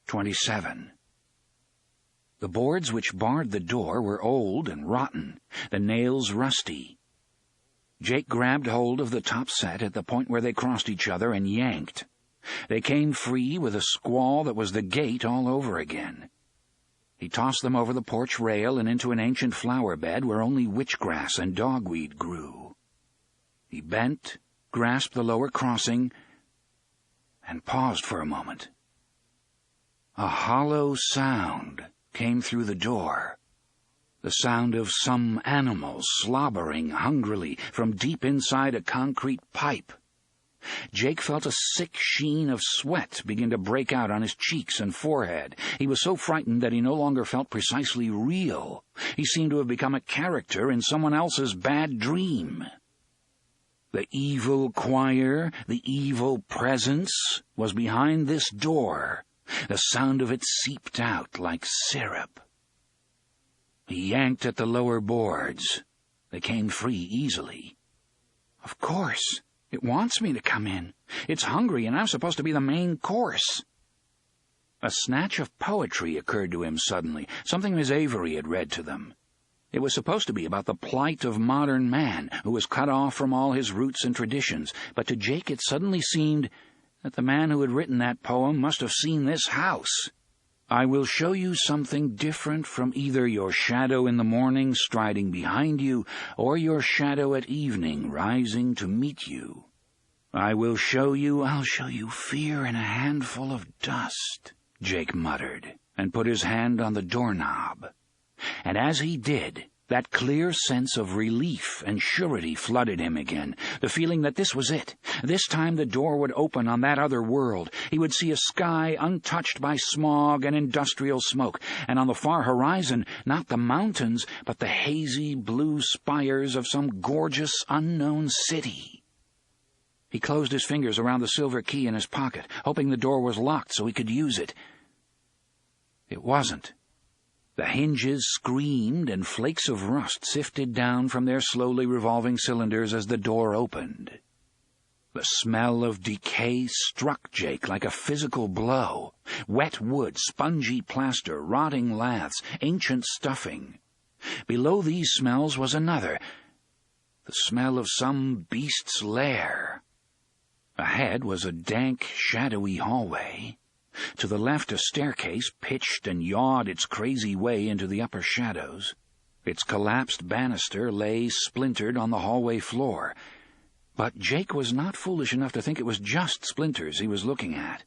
27. The boards which barred the door were old and rotten, the nails rusty. Jake grabbed hold of the top set at the point where they crossed each other and yanked. They came free with a squall that was the gate all over again. He tossed them over the porch rail and into an ancient flower bed where only witchgrass and dogweed grew. He bent, grasped the lower crossing, and paused for a moment. A hollow sound came through the door, the sound of some animal slobbering hungrily from deep inside a concrete pipe. Jake felt a sick sheen of sweat begin to break out on his cheeks and forehead. He was so frightened that he no longer felt precisely real. He seemed to have become a character in someone else's bad dream. The evil choir, the evil presence, was behind this door. The sound of it seeped out like syrup. He yanked at the lower boards. They came free easily. Of course. It wants me to come in. It's hungry, and I'm supposed to be the main course. A snatch of poetry occurred to him suddenly, something Miss Avery had read to them. It was supposed to be about the plight of modern man, who was cut off from all his roots and traditions, but to Jake it suddenly seemed that the man who had written that poem must have seen this house. I will show you something different from either your shadow in the morning striding behind you or your shadow at evening rising to meet you. I'll show you fear in a handful of dust, Jake muttered, and put his hand on the doorknob. And as he did, that clear sense of relief and surety flooded him again, the feeling that this was it. This time the door would open on that other world. He would see a sky untouched by smog and industrial smoke, and on the far horizon, not the mountains, but the hazy blue spires of some gorgeous unknown city. He closed his fingers around the silver key in his pocket, hoping the door was locked so he could use it. It wasn't. The hinges screamed, and flakes of rust sifted down from their slowly revolving cylinders as the door opened. The smell of decay struck Jake like a physical blow. Wet wood, spongy plaster, rotting laths, ancient stuffing. Below these smells was another, the smell of some beast's lair. Ahead was a dank, shadowy hallway. To the left, a staircase pitched and yawed its crazy way into the upper shadows. Its collapsed banister lay splintered on the hallway floor. But Jake was not foolish enough to think it was just splinters he was looking at.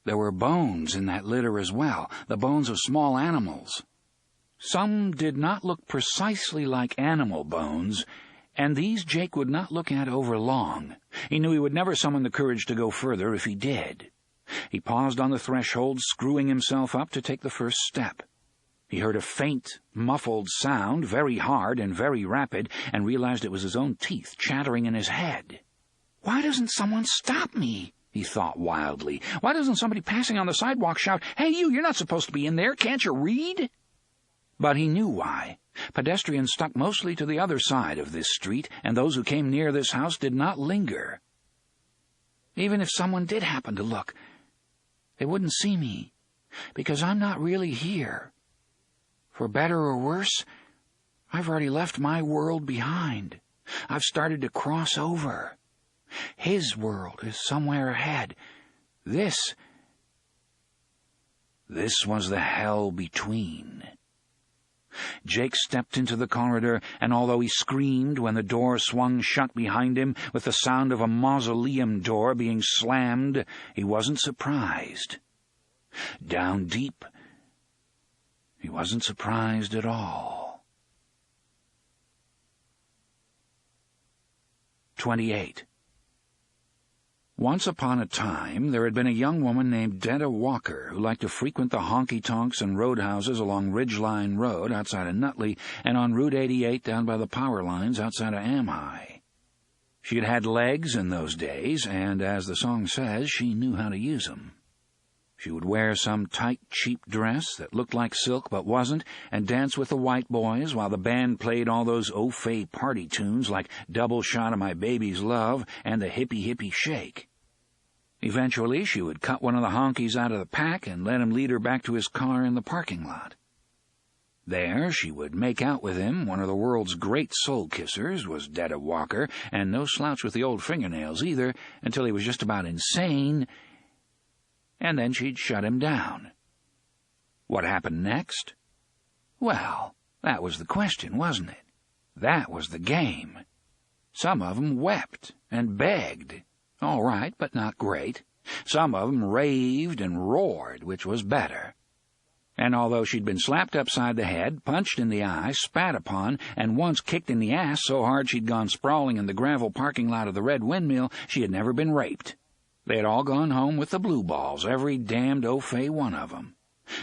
There were bones in that litter as well, the bones of small animals. Some did not look precisely like animal bones, and these Jake would not look at over long. He knew he would never summon the courage to go further if he did. He paused on the threshold, screwing himself up to take the first step. He heard a faint, muffled sound, very hard and very rapid, and realized it was his own teeth chattering in his head. "Why doesn't someone stop me?" he thought wildly. "Why doesn't somebody passing on the sidewalk shout, 'Hey, you're not supposed to be in there, can't you read?'" But he knew why. Pedestrians stuck mostly to the other side of this street, and those who came near this house did not linger. Even if someone did happen to look, they wouldn't see me, because I'm not really here. For better or worse, I've already left my world behind. I've started to cross over. His world is somewhere ahead. This was the hell between. Jake stepped into the corridor, and although he screamed when the door swung shut behind him with the sound of a mausoleum door being slammed, he wasn't surprised. Down deep, he wasn't surprised at all. 28. Once upon a time, there had been a young woman named Detta Walker who liked to frequent the honky-tonks and roadhouses along Ridgeline Road outside of Nutley and on Route 88 down by the power lines outside of Amhi. She had had legs in those days, and as the song says, she knew how to use them. She would wear some tight, cheap dress that looked like silk but wasn't, and dance with the white boys while the band played all those au-fait party tunes like Double Shot of My Baby's Love and the Hippie Hippie Shake. Eventually, she would cut one of the honkies out of the pack and let him lead her back to his car in the parking lot. There, she would make out with him. One of the world's great soul-kissers was Detta Walker, and no slouch with the old fingernails either, until he was just about insane, and then she'd shut him down. What happened next? Well, that was the question, wasn't it? That was the game. Some of 'em wept and begged. All right, but not great. Some of 'em raved and roared, which was better. And although she'd been slapped upside the head, punched in the eye, spat upon, and once kicked in the ass so hard she'd gone sprawling in the gravel parking lot of the Red Windmill, she had never been raped. They had all gone home with the blue balls, every damned au-fait one of 'em.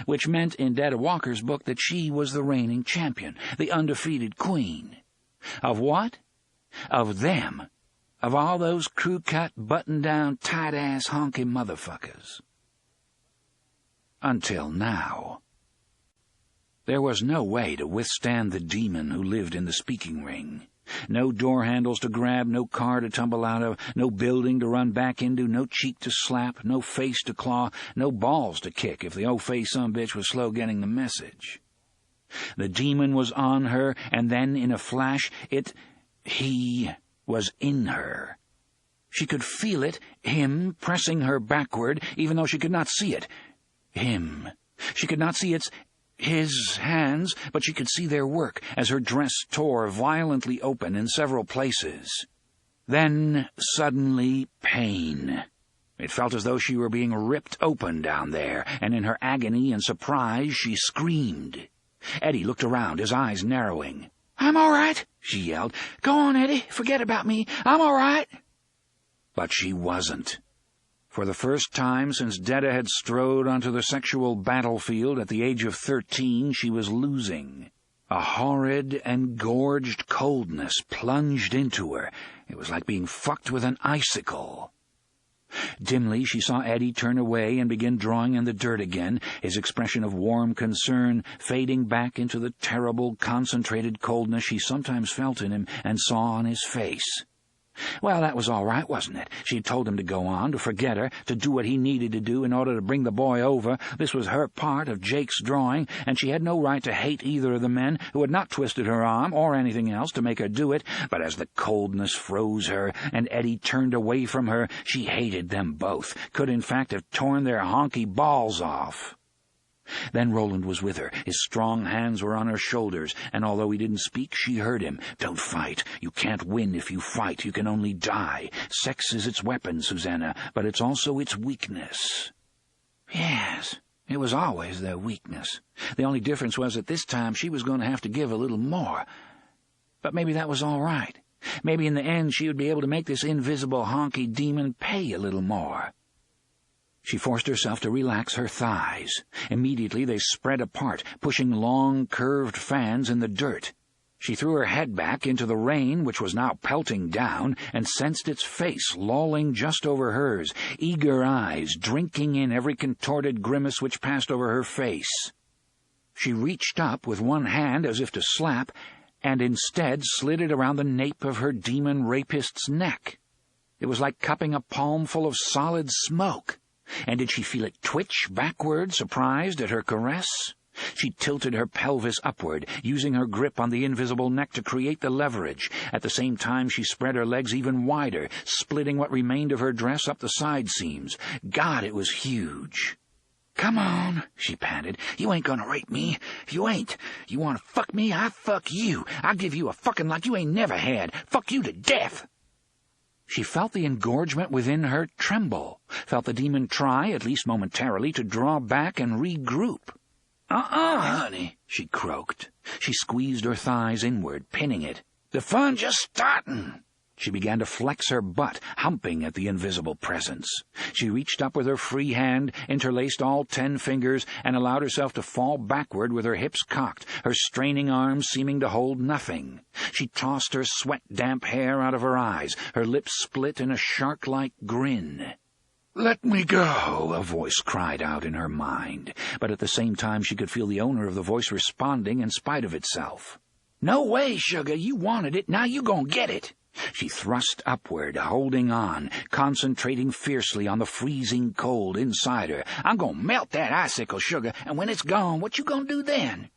Which meant in Detta Walker's book that she was the reigning champion, the undefeated queen. Of what? Of them. Of all those crew-cut, button-down, tight-ass, honky motherfuckers. Until now. There was no way to withstand the demon who lived in the speaking ring. No door handles to grab, no car to tumble out of, no building to run back into, no cheek to slap, no face to claw, no balls to kick if the au-fait sumbitch was slow getting the message. The demon was on her, and then, in a flash, he was in her. She could feel it, him, pressing her backward, even though she could not see it. Him. She could not see his hands, but she could see their work as her dress tore violently open in several places. Then, suddenly, pain. It felt as though she were being ripped open down there, and in her agony and surprise she screamed. Eddie looked around, his eyes narrowing. "I'm all right," she yelled. "Go on, Eddie. Forget about me. I'm all right." But she wasn't. For the first time since Detta had strode onto the sexual battlefield at the age of 13, she was losing. A horrid and gorged coldness plunged into her. It was like being fucked with an icicle. Dimly she saw Eddie turn away and begin drawing in the dirt again, his expression of warm concern fading back into the terrible, concentrated coldness she sometimes felt in him and saw on his face. Well, that was all right, wasn't it? She'd told him to go on, to forget her, to do what he needed to do in order to bring the boy over. This was her part of Jake's drawing, and she had no right to hate either of the men who had not twisted her arm or anything else to make her do it. But as the coldness froze her and Eddie turned away from her, she hated them both, could in fact have torn their honky balls off. Then Roland was with her. His strong hands were on her shoulders, and although he didn't speak, she heard him. "Don't fight. You can't win if you fight. You can only die. Sex is its weapon, Susanna, but it's also its weakness." Yes, it was always their weakness. The only difference was that this time she was going to have to give a little more. But maybe that was all right. Maybe in the end she would be able to make this invisible honky demon pay a little more. She forced herself to relax her thighs. Immediately they spread apart, pushing long, curved fans in the dirt. She threw her head back into the rain, which was now pelting down, and sensed its face lolling just over hers, eager eyes drinking in every contorted grimace which passed over her face. She reached up with one hand as if to slap, and instead slid it around the nape of her demon rapist's neck. It was like cupping a palmful of solid smoke. And did she feel it twitch backward, surprised at her caress? She tilted her pelvis upward, using her grip on the invisible neck to create the leverage. At the same time, she spread her legs even wider, splitting what remained of her dress up the side seams. God, it was huge. "Come on," she panted. "You ain't gonna rape me. You ain't. You wanna fuck me? I fuck you. I'll give you a fucking like you ain't never had. Fuck you to death." She felt the engorgement within her tremble, felt the demon try, at least momentarily, to draw back and regroup. Honey," she croaked. She squeezed her thighs inward, pinning it. "The fun just startin'." She began to flex her butt, humping at the invisible presence. She reached up with her free hand, interlaced all 10 fingers, and allowed herself to fall backward with her hips cocked, her straining arms seeming to hold nothing. She tossed her sweat-damp hair out of her eyes, her lips split in a shark-like grin. "Let me go," a voice cried out in her mind, but at the same time she could feel the owner of the voice responding in spite of itself. "No way, sugar, you wanted it, now you gonna get it." She thrust upward, holding on, concentrating fiercely on the freezing cold inside her. "I'm gonna melt that icicle, sugar, and when it's gone, what you gonna do then?"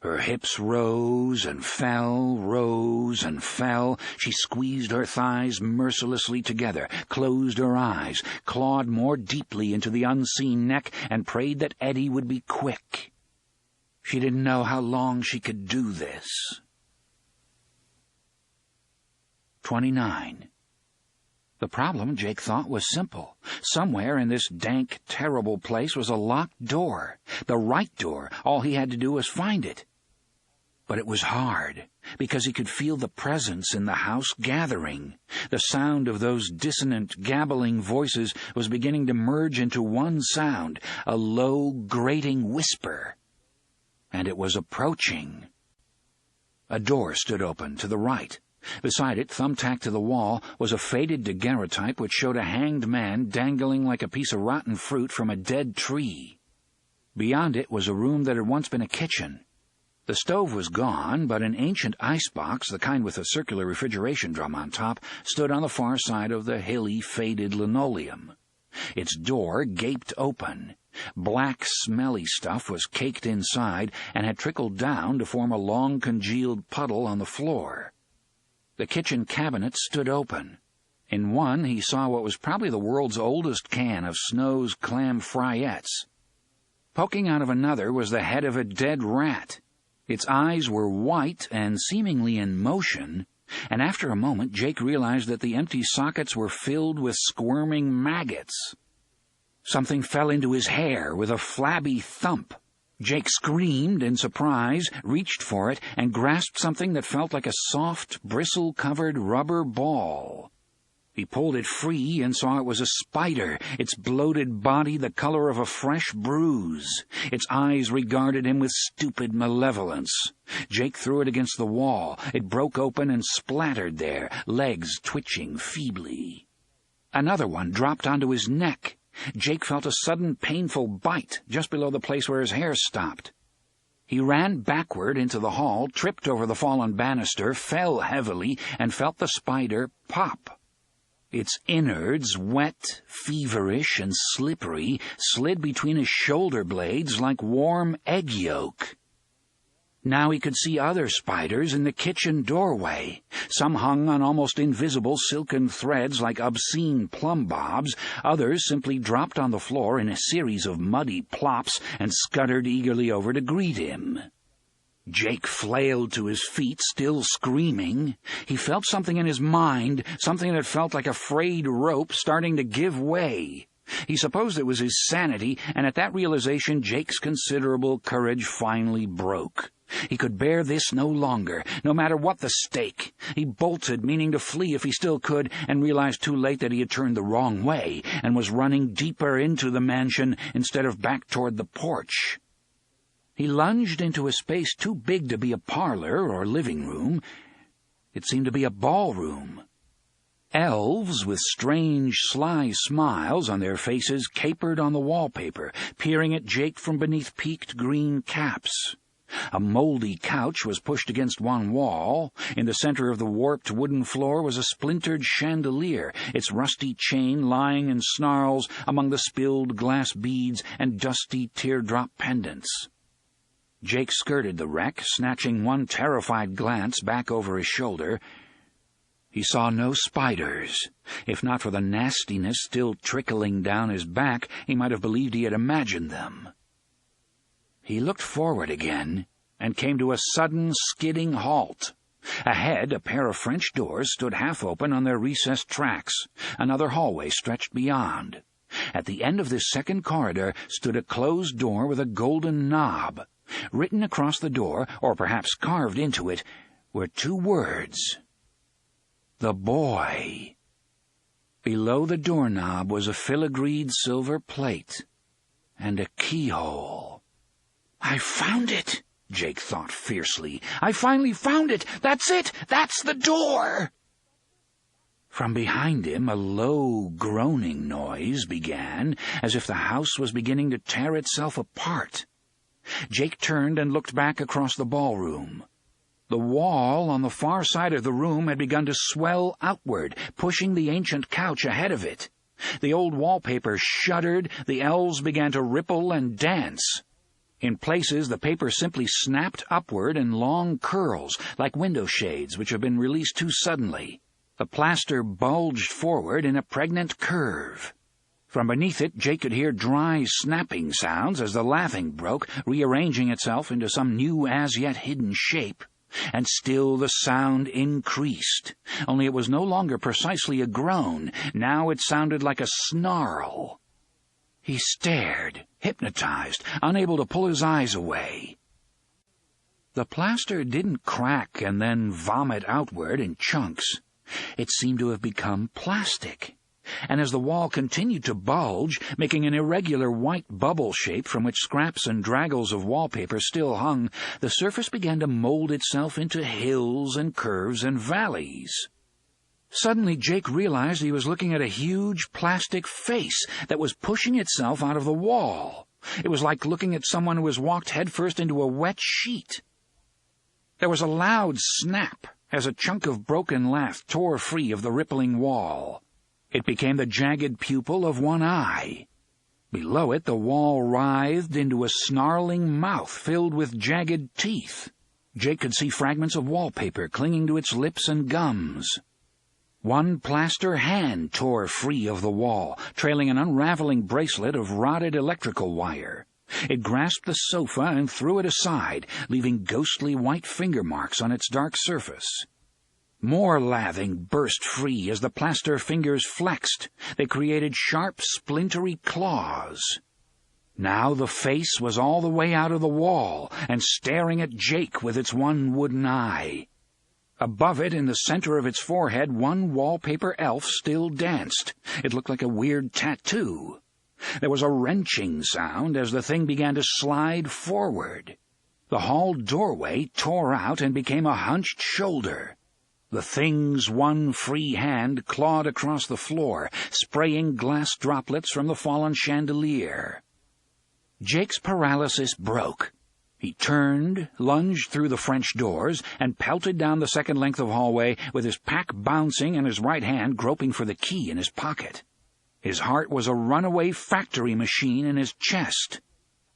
Her hips rose and fell, rose and fell. She squeezed her thighs mercilessly together, closed her eyes, clawed more deeply into the unseen neck, and prayed that Eddie would be quick. She didn't know how long she could do this. 29. The problem, Jake thought, was simple. Somewhere in this dank, terrible place was a locked door. The right door. All he had to do was find it. But it was hard, because he could feel the presence in the house gathering. The sound of those dissonant, gabbling voices was beginning to merge into one sound, a low, grating whisper. And it was approaching. A door stood open to the right. Beside it, thumbtacked to the wall, was a faded daguerreotype which showed a hanged man dangling like a piece of rotten fruit from a dead tree. Beyond it was a room that had once been a kitchen. The stove was gone, but an ancient icebox, the kind with a circular refrigeration drum on top, stood on the far side of the hilly, faded linoleum. Its door gaped open. Black, smelly stuff was caked inside and had trickled down to form a long, congealed puddle on the floor. The kitchen cabinet stood open. In one he saw what was probably the world's oldest can of Snow's clam fryettes. Poking out of another was the head of a dead rat. Its eyes were white and seemingly in motion, and after a moment Jake realized that the empty sockets were filled with squirming maggots. Something fell into his hair with a flabby thump. Jake screamed in surprise, reached for it, and grasped something that felt like a soft, bristle-covered rubber ball. He pulled it free and saw it was a spider, its bloated body the color of a fresh bruise. Its eyes regarded him with stupid malevolence. Jake threw it against the wall. It broke open and splattered there, legs twitching feebly. Another one dropped onto his neck. Jake felt a sudden painful bite just below the place where his hair stopped. He ran backward into the hall, tripped over the fallen banister, fell heavily, and felt the spider pop. Its innards, wet, feverish, and slippery, slid between his shoulder blades like warm egg yolk. Now he could see other spiders in the kitchen doorway. Some hung on almost invisible silken threads like obscene plumb bobs. Others simply dropped on the floor in a series of muddy plops and scuttered eagerly over to greet him. Jake flailed to his feet, still screaming. He felt something in his mind, something that felt like a frayed rope, starting to give way. He supposed it was his sanity, and at that realization Jake's considerable courage finally broke. He could bear this no longer, no matter what the stake. He bolted, meaning to flee if he still could, and realized too late that he had turned the wrong way and was running deeper into the mansion instead of back toward the porch. He lunged into a space too big to be a parlor or living room. It seemed to be a ballroom. Elves with strange, sly smiles on their faces capered on the wallpaper, peering at Jake from beneath peaked green caps. A moldy couch was pushed against one wall. In the center of the warped wooden floor was a splintered chandelier, its rusty chain lying in snarls among the spilled glass beads and dusty teardrop pendants. Jake skirted the wreck, snatching one terrified glance back over his shoulder. He saw no spiders. If not for the nastiness still trickling down his back, he might have believed he had imagined them. He looked forward again and came to a sudden, skidding halt. Ahead, a pair of French doors stood half open on their recessed tracks. Another hallway stretched beyond. At the end of this second corridor stood a closed door with a golden knob. Written across the door, or perhaps carved into it, were two words: The Boy. Below the doorknob was a filigreed silver plate and a keyhole. "I found it," Jake thought fiercely. "I finally found it! That's it! That's the door!" From behind him a low, groaning noise began, as if the house was beginning to tear itself apart. Jake turned and looked back across the ballroom. The wall on the far side of the room had begun to swell outward, pushing the ancient couch ahead of it. The old wallpaper shuddered, the elves began to ripple and dance. In places, the paper simply snapped upward in long curls, like window shades which have been released too suddenly. The plaster bulged forward in a pregnant curve. From beneath it, Jake could hear dry, snapping sounds as the lathing broke, rearranging itself into some new, as-yet-hidden shape. And still the sound increased, only it was no longer precisely a groan. Now it sounded like a snarl. He stared, hypnotized, unable to pull his eyes away. The plaster didn't crack and then vomit outward in chunks. It seemed to have become plastic. And as the wall continued to bulge, making an irregular white bubble shape from which scraps and draggles of wallpaper still hung, the surface began to mold itself into hills and curves and valleys. Suddenly Jake realized he was looking at a huge plastic face that was pushing itself out of the wall. It was like looking at someone who has walked headfirst into a wet sheet. There was a loud snap as a chunk of broken lath tore free of the rippling wall. It became the jagged pupil of one eye. Below it, the wall writhed into a snarling mouth filled with jagged teeth. Jake could see fragments of wallpaper clinging to its lips and gums. One plaster hand tore free of the wall, trailing an unraveling bracelet of rotted electrical wire. It grasped the sofa and threw it aside, leaving ghostly white finger marks on its dark surface. More lathing burst free as the plaster fingers flexed. They created sharp, splintery claws. Now the face was all the way out of the wall and staring at Jake with its one wooden eye. Above it, in the center of its forehead, one wallpaper elf still danced. It looked like a weird tattoo. There was a wrenching sound as the thing began to slide forward. The hall doorway tore out and became a hunched shoulder. The thing's one free hand clawed across the floor, spraying glass droplets from the fallen chandelier. Jake's paralysis broke. He turned, lunged through the French doors, and pelted down the second length of hallway with his pack bouncing and his right hand groping for the key in his pocket. His heart was a runaway factory machine in his chest.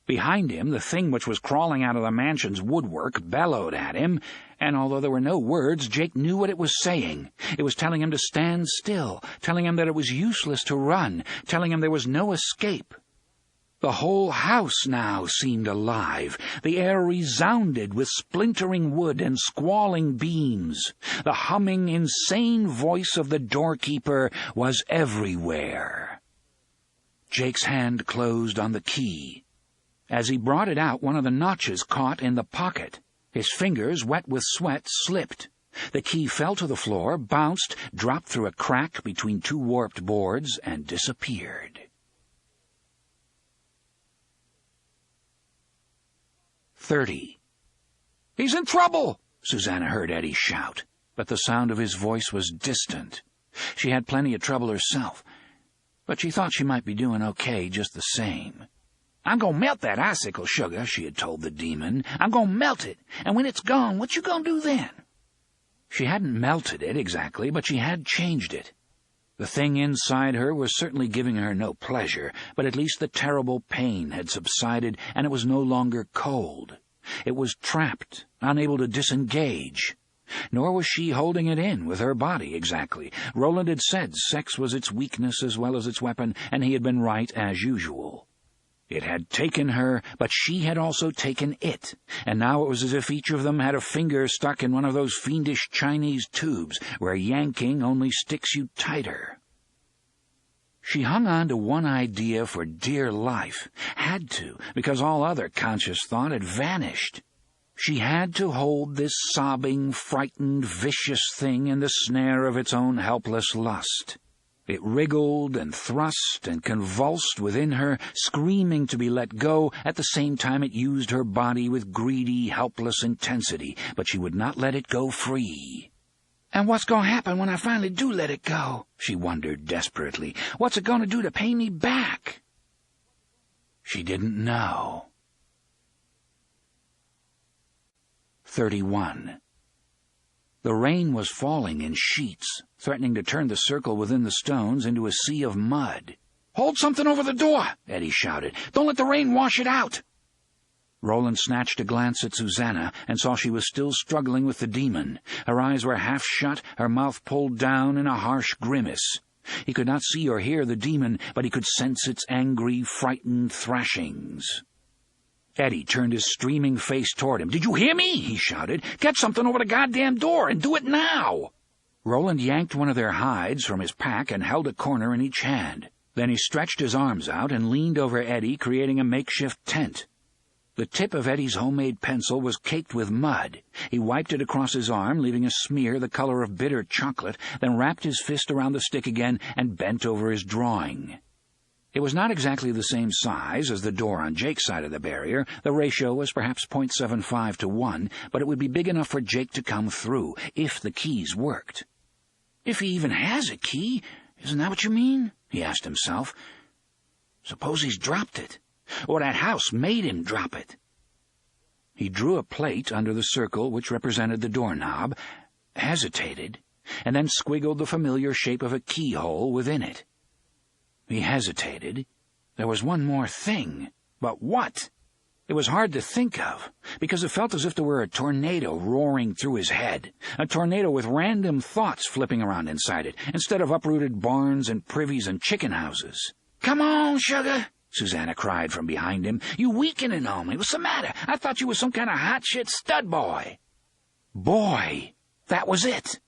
Behind him, the thing which was crawling out of the mansion's woodwork bellowed at him, and although there were no words, Jake knew what it was saying. It was telling him to stand still, telling him that it was useless to run, telling him there was no escape. The whole house now seemed alive. The air resounded with splintering wood and squalling beams. The humming, insane voice of the doorkeeper was everywhere. Jake's hand closed on the key. As he brought it out, one of the notches caught in the pocket. His fingers, wet with sweat, slipped. The key fell to the floor, bounced, dropped through a crack between two warped boards, and disappeared. 30. "He's in trouble!" Susanna heard Eddie shout, but the sound of his voice was distant. She had plenty of trouble herself, but she thought she might be doing okay just the same. "I'm gonna melt that icicle sugar," she had told the demon. "I'm gonna melt it, and when it's gone, what you gonna do then?" She hadn't melted it exactly, but she had changed it. The thing inside her was certainly giving her no pleasure, but at least the terrible pain had subsided, and it was no longer cold. It was trapped, unable to disengage. Nor was she holding it in with her body exactly. Roland had said sex was its weakness as well as its weapon, and he had been right as usual. It had taken her, but she had also taken it, and now it was as if each of them had a finger stuck in one of those fiendish Chinese tubes where yanking only sticks you tighter. She hung on to one idea for dear life, had to, because all other conscious thought had vanished. She had to hold this sobbing, frightened, vicious thing in the snare of its own helpless lust. It wriggled and thrust and convulsed within her, screaming to be let go. At the same time it used her body with greedy, helpless intensity, but she would not let it go free. "And what's going to happen when I finally do let it go?" she wondered desperately. "What's it going to do to pay me back?" She didn't know. 31. The rain was falling in sheets, threatening to turn the circle within the stones into a sea of mud. "Hold something over the door," Eddie shouted. "Don't let the rain wash it out." Roland snatched a glance at Susanna and saw she was still struggling with the demon. Her eyes were half shut, her mouth pulled down in a harsh grimace. He could not see or hear the demon, but he could sense its angry, frightened thrashings. Eddie turned his streaming face toward him. "Did you hear me?" he shouted. "Get something over the goddamn door, and do it now!" Roland yanked one of their hides from his pack and held a corner in each hand. Then he stretched his arms out and leaned over Eddie, creating a makeshift tent. The tip of Eddie's homemade pencil was caked with mud. He wiped it across his arm, leaving a smear the color of bitter chocolate, then wrapped his fist around the stick again and bent over his drawing. It was not exactly the same size as the door on Jake's side of the barrier. The ratio was perhaps 0.75 to 1, but it would be big enough for Jake to come through, if the keys worked. "If he even has a key, isn't that what you mean?" he asked himself. "Suppose he's dropped it, or that house made him drop it." He drew a plate under the circle which represented the doorknob, hesitated, and then squiggled the familiar shape of a keyhole within it. He hesitated. There was one more thing. But what? It was hard to think of, because it felt as if there were a tornado roaring through his head, a tornado with random thoughts flipping around inside it, instead of uprooted barns and privies and chicken houses. "Come on, sugar," Susanna cried from behind him. "You weakening on me. What's the matter? I thought you was some kind of hot-shit stud boy." Boy! That was it.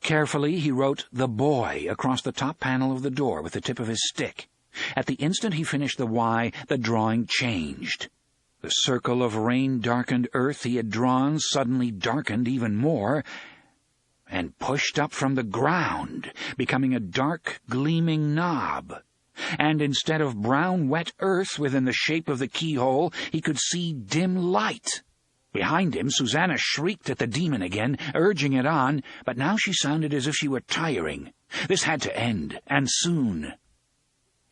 Carefully, he wrote "the boy" across the top panel of the door with the tip of his stick. At the instant he finished the Y, the drawing changed. The circle of rain-darkened earth he had drawn suddenly darkened even more, and pushed up from the ground, becoming a dark, gleaming knob. And instead of brown, wet earth within the shape of the keyhole, he could see dim light. Behind him, Susanna shrieked at the demon again, urging it on, but now she sounded as if she were tiring. This had to end, and soon.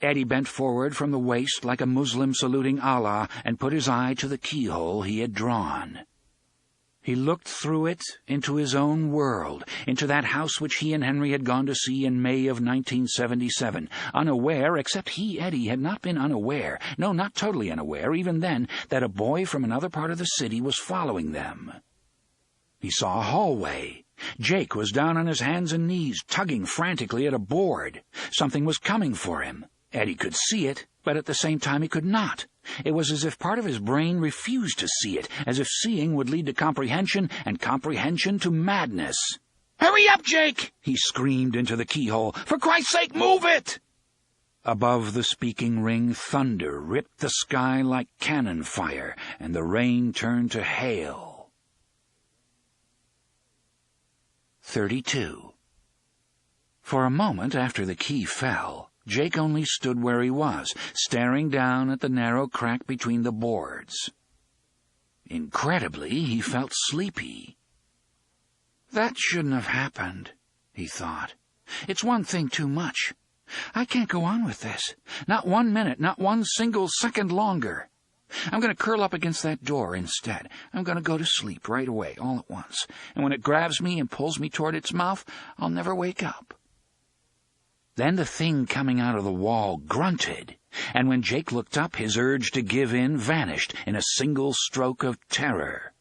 Eddie bent forward from the waist like a Muslim saluting Allah and put his eye to the keyhole he had drawn. He looked through it into his own world, into that house which he and Henry had gone to see in May of 1977, unaware, except he, Eddie, had not been unaware, no, not totally unaware, even then, that a boy from another part of the city was following them. He saw a hallway. Jake was down on his hands and knees, tugging frantically at a board. Something was coming for him. Eddie could see it, but at the same time he could not. It was as if part of his brain refused to see it, as if seeing would lead to comprehension, and comprehension to madness. "Hurry up, Jake!" he screamed into the keyhole. "For Christ's sake, move it!" Above the speaking ring, thunder ripped the sky like cannon fire, and the rain turned to hail. 32. For a moment after the key fell, Jake only stood where he was, staring down at the narrow crack between the boards. Incredibly, he felt sleepy. "That shouldn't have happened," he thought. "It's one thing too much. I can't go on with this. Not 1 minute, not 1 single second longer. I'm going to curl up against that door instead. I'm going to go to sleep right away, all at once. And when it grabs me and pulls me toward its mouth, I'll never wake up." Then the thing coming out of the wall grunted, and when Jake looked up, his urge to give in vanished in a single stroke of terror.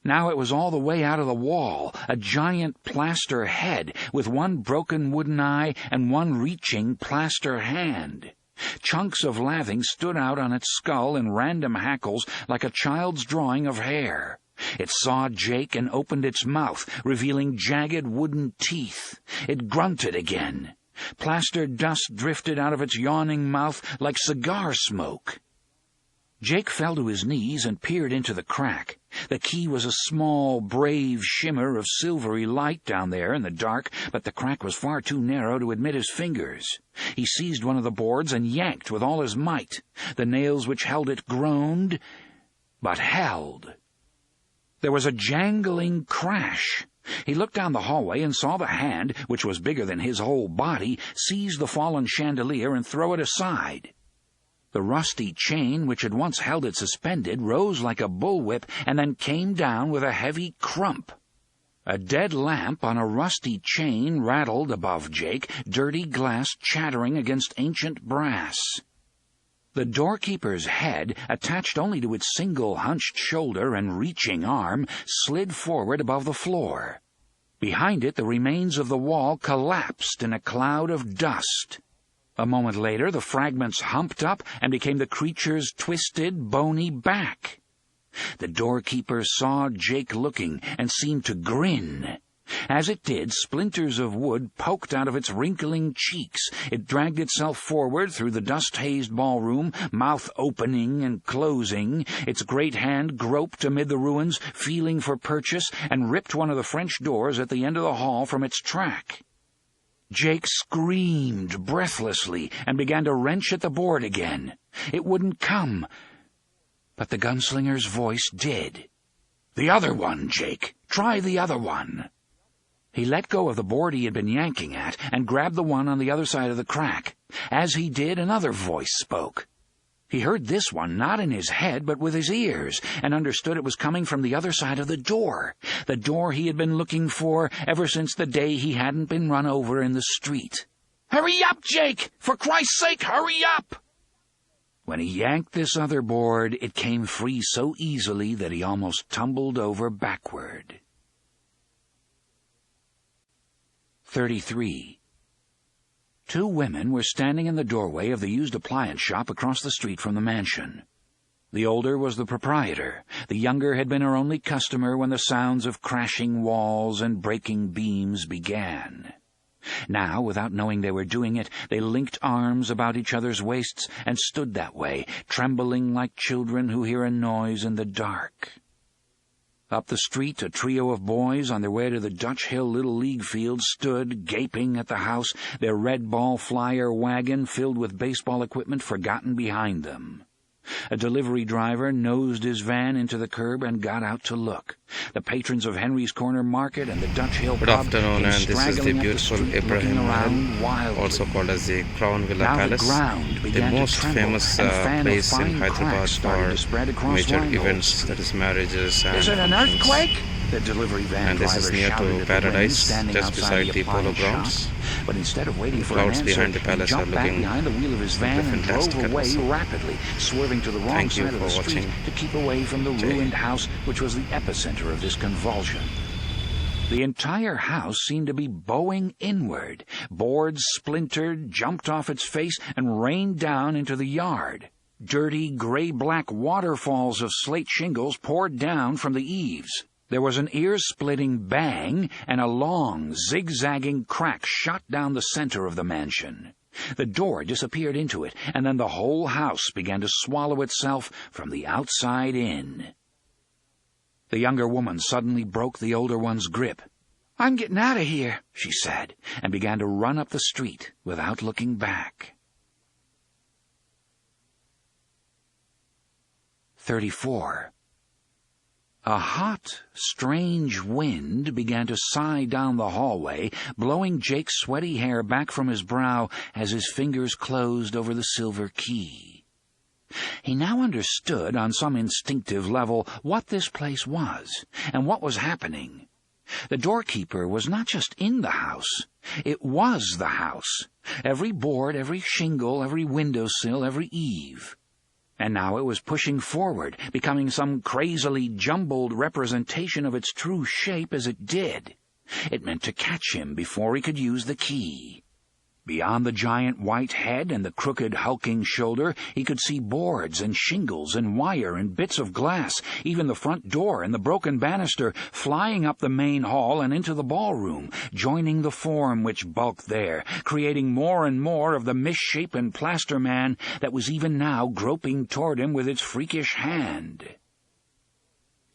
Now it was all the way out of the wall, a giant plaster head with 1 broken wooden eye and 1 reaching plaster hand. Chunks of lathing stood out on its skull in random hackles like a child's drawing of hair. It saw Jake and opened its mouth, revealing jagged wooden teeth. It grunted again. Plaster dust drifted out of its yawning mouth like cigar smoke. Jake fell to his knees and peered into the crack. The key was a small, brave shimmer of silvery light down there in the dark, but the crack was far too narrow to admit his fingers. He seized one of the boards and yanked with all his might. The nails which held it groaned, but held. There was a jangling crash. He looked down the hallway and saw the hand, which was bigger than his whole body, seize the fallen chandelier and throw it aside. The rusty chain, which had once held it suspended, rose like a bullwhip and then came down with a heavy crump. A dead lamp on a rusty chain rattled above Jake, dirty glass chattering against ancient brass. The doorkeeper's head, attached only to its single hunched shoulder and reaching arm, slid forward above the floor. Behind it, the remains of the wall collapsed in a cloud of dust. A moment later, the fragments humped up and became the creature's twisted, bony back. The doorkeeper saw Jake looking and seemed to grin. As it did, splinters of wood poked out of its wrinkling cheeks. It dragged itself forward through the dust-hazed ballroom, mouth opening and closing. Its great hand groped amid the ruins, feeling for purchase, and ripped one of the French doors at the end of the hall from its track. Jake screamed breathlessly and began to wrench at the board again. It wouldn't come, but the gunslinger's voice did. "The other one, Jake. Try the other one." He let go of the board he had been yanking at and grabbed the one on the other side of the crack. As he did, another voice spoke. He heard this one not in his head but with his ears, and understood it was coming from the other side of the door he had been looking for ever since the day he hadn't been run over in the street. "Hurry up, Jake! For Christ's sake, hurry up!" When he yanked this other board, it came free so easily that he almost tumbled over backward. 33. Two women were standing in the doorway of the used appliance shop across the street from the mansion. The older was the proprietor. The younger had been her only customer when the sounds of crashing walls and breaking beams began. Now, without knowing they were doing it, they linked arms about each other's waists and stood that way, trembling like children who hear a noise in the dark. Up the street, a trio of boys on their way to the Dutch Hill Little League field stood, gaping at the house, their red ball flyer wagon filled with baseball equipment forgotten behind them. A delivery driver nosed his van into the curb and got out to look. The patrons of Henry's Corner Market and the Dutch Hill Good pub afternoon, and this is the beautiful Ibrahim Mahal, also called as the Crown Villa Palace, the most famous place in Hyderabad for major events, that is marriages and "Is it an earthquake?" The delivery van and this is near to Paradise, just beside the Polo Grounds. But instead of waiting for an Clouds answer, behind the palace he are jumped back looking behind the wheel of his van and drove fantastic away also. rapidly, swerving to the wrong Thank you side of the for street watching. to keep away from the ruined house, which was the epicenter of this convulsion. The entire house seemed to be bowing inward. Boards splintered, jumped off its face, and rained down into the yard. Dirty, gray-black waterfalls of slate shingles poured down from the eaves. There was an ear-splitting bang, and a long, zigzagging crack shot down the center of the mansion. The door disappeared into it, and then the whole house began to swallow itself from the outside in. The younger woman suddenly broke the older one's grip. "I'm getting out of here," she said, and began to run up the street without looking back. 34. A hot, strange wind began to sigh down the hallway, blowing Jake's sweaty hair back from his brow as his fingers closed over the silver key. He now understood on some instinctive level what this place was and what was happening. The doorkeeper was not just in the house. It was the house. Every board, every shingle, every windowsill, every eave. And now it was pushing forward, becoming some crazily jumbled representation of its true shape as it did. It meant to catch him before he could use the key. Beyond the giant white head and the crooked, hulking shoulder, he could see boards and shingles and wire and bits of glass, even the front door and the broken banister, flying up the main hall and into the ballroom, joining the form which bulked there, creating more and more of the misshapen plaster man that was even now groping toward him with its freakish hand.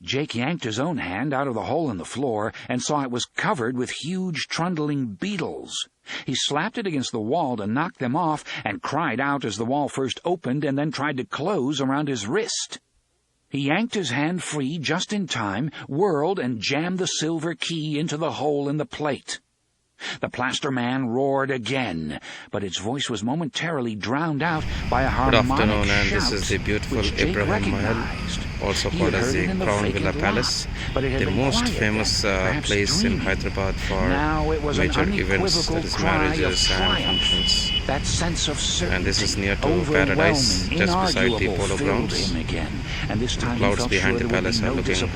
Jake yanked his own hand out of the hole in the floor and saw it was covered with huge, trundling beetles. He slapped it against the wall to knock them off and cried out as the wall first opened and then tried to close around his wrist. He yanked his hand free just in time, whirled, and jammed the silver key into the hole in the plate. The plaster man roared again, but its voice was momentarily drowned out by a Good harmonic afternoon, and shout this is the beautiful which Jake Ibrahim Mahal, recognized. also called as the Crown Villa Palace, the most famous place in Hyderabad for major events, that is marriages and functions. That sense of certainty, and this is near to Paradise, just beside the Polo Grounds. And this time the clouds behind the palace are looking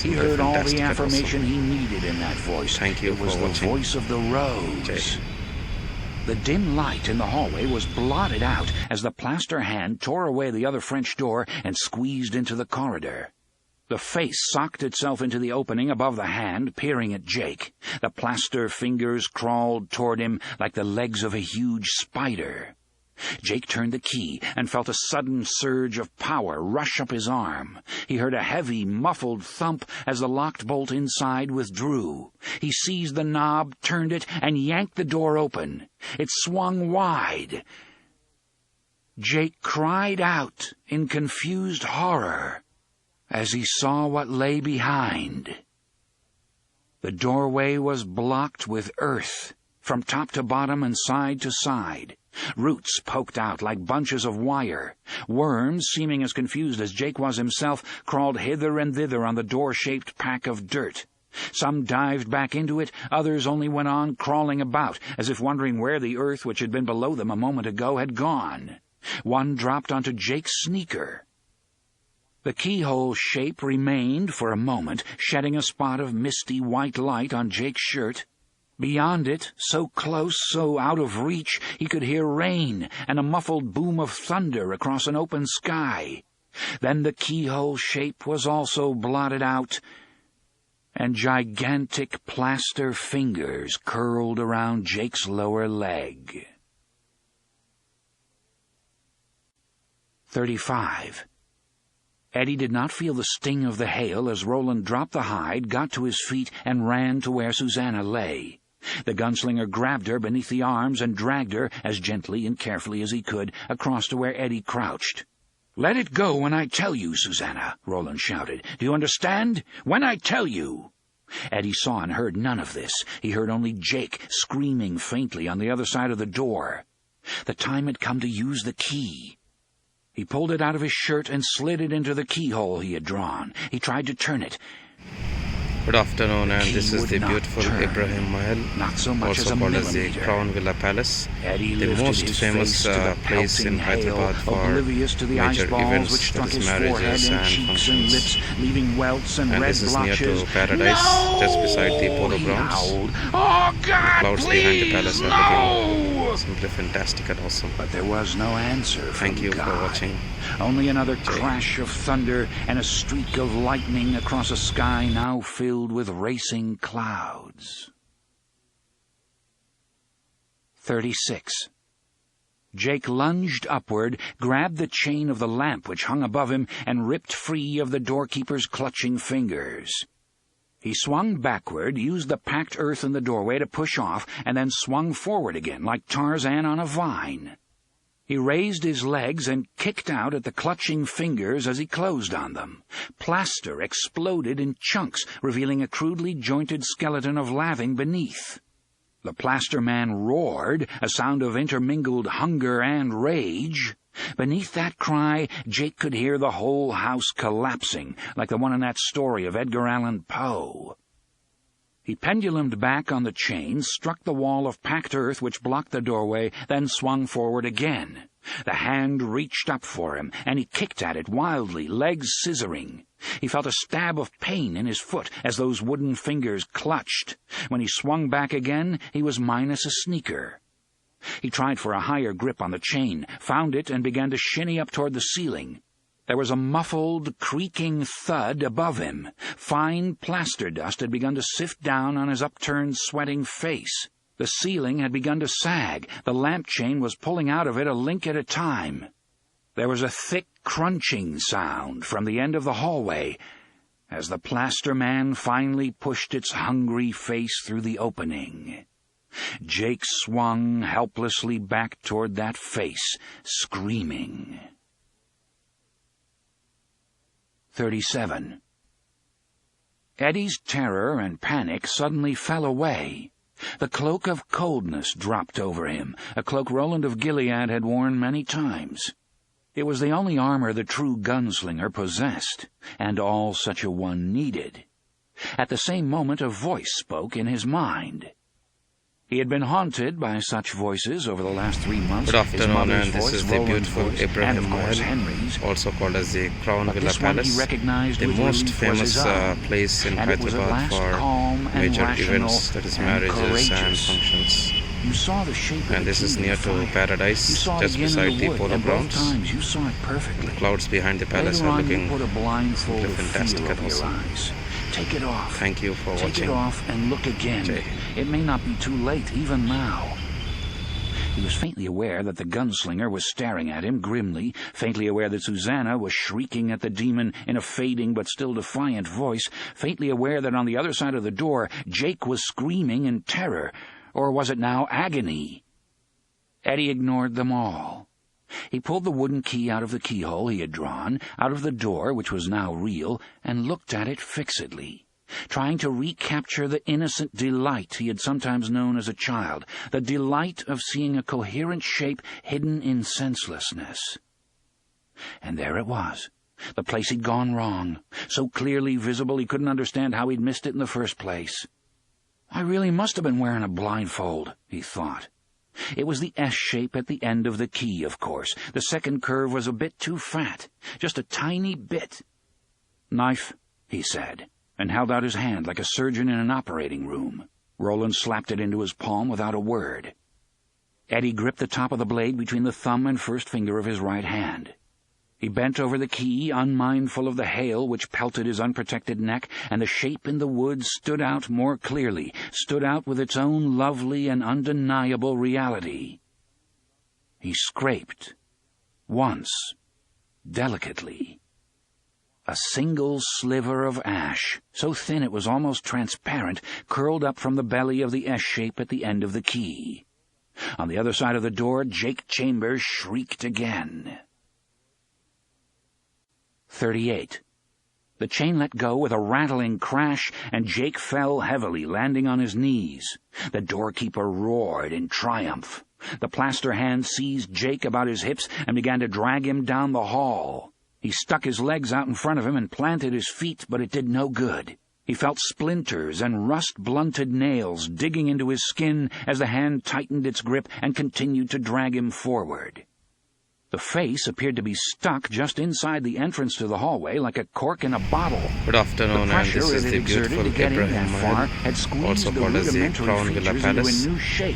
He heard all the affirmation he needed in that voice. Thank you it was for the watching. Voice of the Rose. The dim light in the hallway was blotted out as the plaster hand tore away the other French door and squeezed into the corridor. The face socked itself into the opening above the hand, peering at Jake. The plaster fingers crawled toward him like the legs of a huge spider. Jake turned the key and felt a sudden surge of power rush up his arm. He heard a heavy, muffled thump as the locked bolt inside withdrew. He seized the knob, turned it, and yanked the door open. It swung wide. Jake cried out in confused horror as he saw what lay behind. The doorway was blocked with earth, from top to bottom and side to side. Roots poked out like bunches of wire. Worms, seeming as confused as Jake was himself, crawled hither and thither on the door-shaped pack of dirt. Some dived back into it, others only went on crawling about, as if wondering where the earth which had been below them a moment ago had gone. One dropped onto Jake's sneaker. The keyhole shape remained for a moment, shedding a spot of misty white light on Jake's shirt. Beyond it, so close, so out of reach, he could hear rain and a muffled boom of thunder across an open sky. Then the keyhole shape was also blotted out, and gigantic plaster fingers curled around Jake's lower leg. 35. Eddie did not feel the sting of the hail as Roland dropped the hide, got to his feet, and ran to where Susanna lay. The gunslinger grabbed her beneath the arms and dragged her, as gently and carefully as he could, across to where Eddie crouched. "Let it go when I tell you, Susanna," Roland shouted. "Do you understand? When I tell you." Eddie saw and heard none of this. He heard only Jake screaming faintly on the other side of the door. The time had come to use the key. He pulled it out of his shirt and slid it into the keyhole he had drawn. He tried to turn it. Good afternoon, and this is the beautiful Ibrahim Mahal, also called as the Crown Villa Palace, the most famous place in Hyderabad for major events, that is marriages and functions. And this is near to Paradise, just beside the Polo Grounds. The clouds behind the palace are looking simply fantastic and awesome. But there was no answer from Thank you God. for watching. Only another crash of thunder and a streak of lightning across a sky now filled with racing clouds. 36. Jake lunged upward, grabbed the chain of the lamp which hung above him, and ripped free of the doorkeeper's clutching fingers. He swung backward, used the packed earth in the doorway to push off, and then swung forward again like Tarzan on a vine. He raised his legs and kicked out at the clutching fingers as he closed on them. Plaster exploded in chunks, revealing a crudely jointed skeleton of lathing beneath. The plaster man roared, a sound of intermingled hunger and rage. Beneath that cry, Jake could hear the whole house collapsing, like the one in that story of Edgar Allan Poe. He pendulumed back on the chain, struck the wall of packed earth which blocked the doorway, then swung forward again. The hand reached up for him, and he kicked at it wildly, legs scissoring. He felt a stab of pain in his foot as those wooden fingers clutched. When he swung back again, he was minus a sneaker. He tried for a higher grip on the chain, found it, and began to shinny up toward the ceiling. There was a muffled, creaking thud above him. Fine plaster dust had begun to sift down on his upturned, sweating face. The ceiling had begun to sag. The lamp chain was pulling out of it a link at a time. There was a thick, crunching sound from the end of the hallway as the plaster man finally pushed its hungry face through the opening. Jake swung helplessly back toward that face, screaming. 37. Eddie's terror and panic suddenly fell away. The cloak of coldness dropped over him, a cloak Roland of Gilead had worn many times. It was the only armor the true gunslinger possessed, and all such a one needed. At the same moment a voice spoke in his mind. He had been haunted by such voices over the last 3 months. Good afternoon, and this is the beautiful Abraham Mahal, also called as the Crown Villa Palace, the most famous place in Hyderabad for major events, that is marriages and functions. And this is near to Paradise, just beside the polo grounds. The clouds behind the palace are looking simply fantastic at also. Take it off. Thank you for watching. Take it off and look again. It may not be too late, even now. He was faintly aware that the gunslinger was staring at him grimly, faintly aware that Susanna was shrieking at the demon in a fading but still defiant voice, faintly aware that on the other side of the door Jake was screaming in terror, or was it now agony? Eddie ignored them all. He pulled the wooden key out of the keyhole he had drawn, out of the door, which was now real, and looked at it fixedly, trying to recapture the innocent delight he had sometimes known as a child, the delight of seeing a coherent shape hidden in senselessness. And there it was, the place he'd gone wrong, so clearly visible he couldn't understand how he'd missed it in the first place. I really must have been wearing a blindfold, he thought. It was the S shape at the end of the key, of course. The second curve was a bit too fat, just a tiny bit. "Knife," he said, and held out his hand like a surgeon in an operating room. Roland slapped it into his palm without a word. Eddie gripped the top of the blade between the thumb and first finger of his right hand. He bent over the key, unmindful of the hail which pelted his unprotected neck, and the shape in the woods stood out more clearly, stood out with its own lovely and undeniable reality. He scraped, once, delicately. A single sliver of ash, so thin it was almost transparent, curled up from the belly of the S shape at the end of the key. On the other side of the door, Jake Chambers shrieked again. 38. The chain let go with a rattling crash, and Jake fell heavily, landing on his knees. The doorkeeper roared in triumph. The plaster hand seized Jake about his hips and began to drag him down the hall. He stuck his legs out in front of him and planted his feet, but it did no good. He felt splinters and rust-blunted nails digging into his skin as the hand tightened its grip and continued to drag him forward. The face appeared to be stuck just inside the entrance to the hallway like a cork in a bottle. Good afternoon, and this is the beautiful Abraham Mahal, also called as the Crown Villa Palace,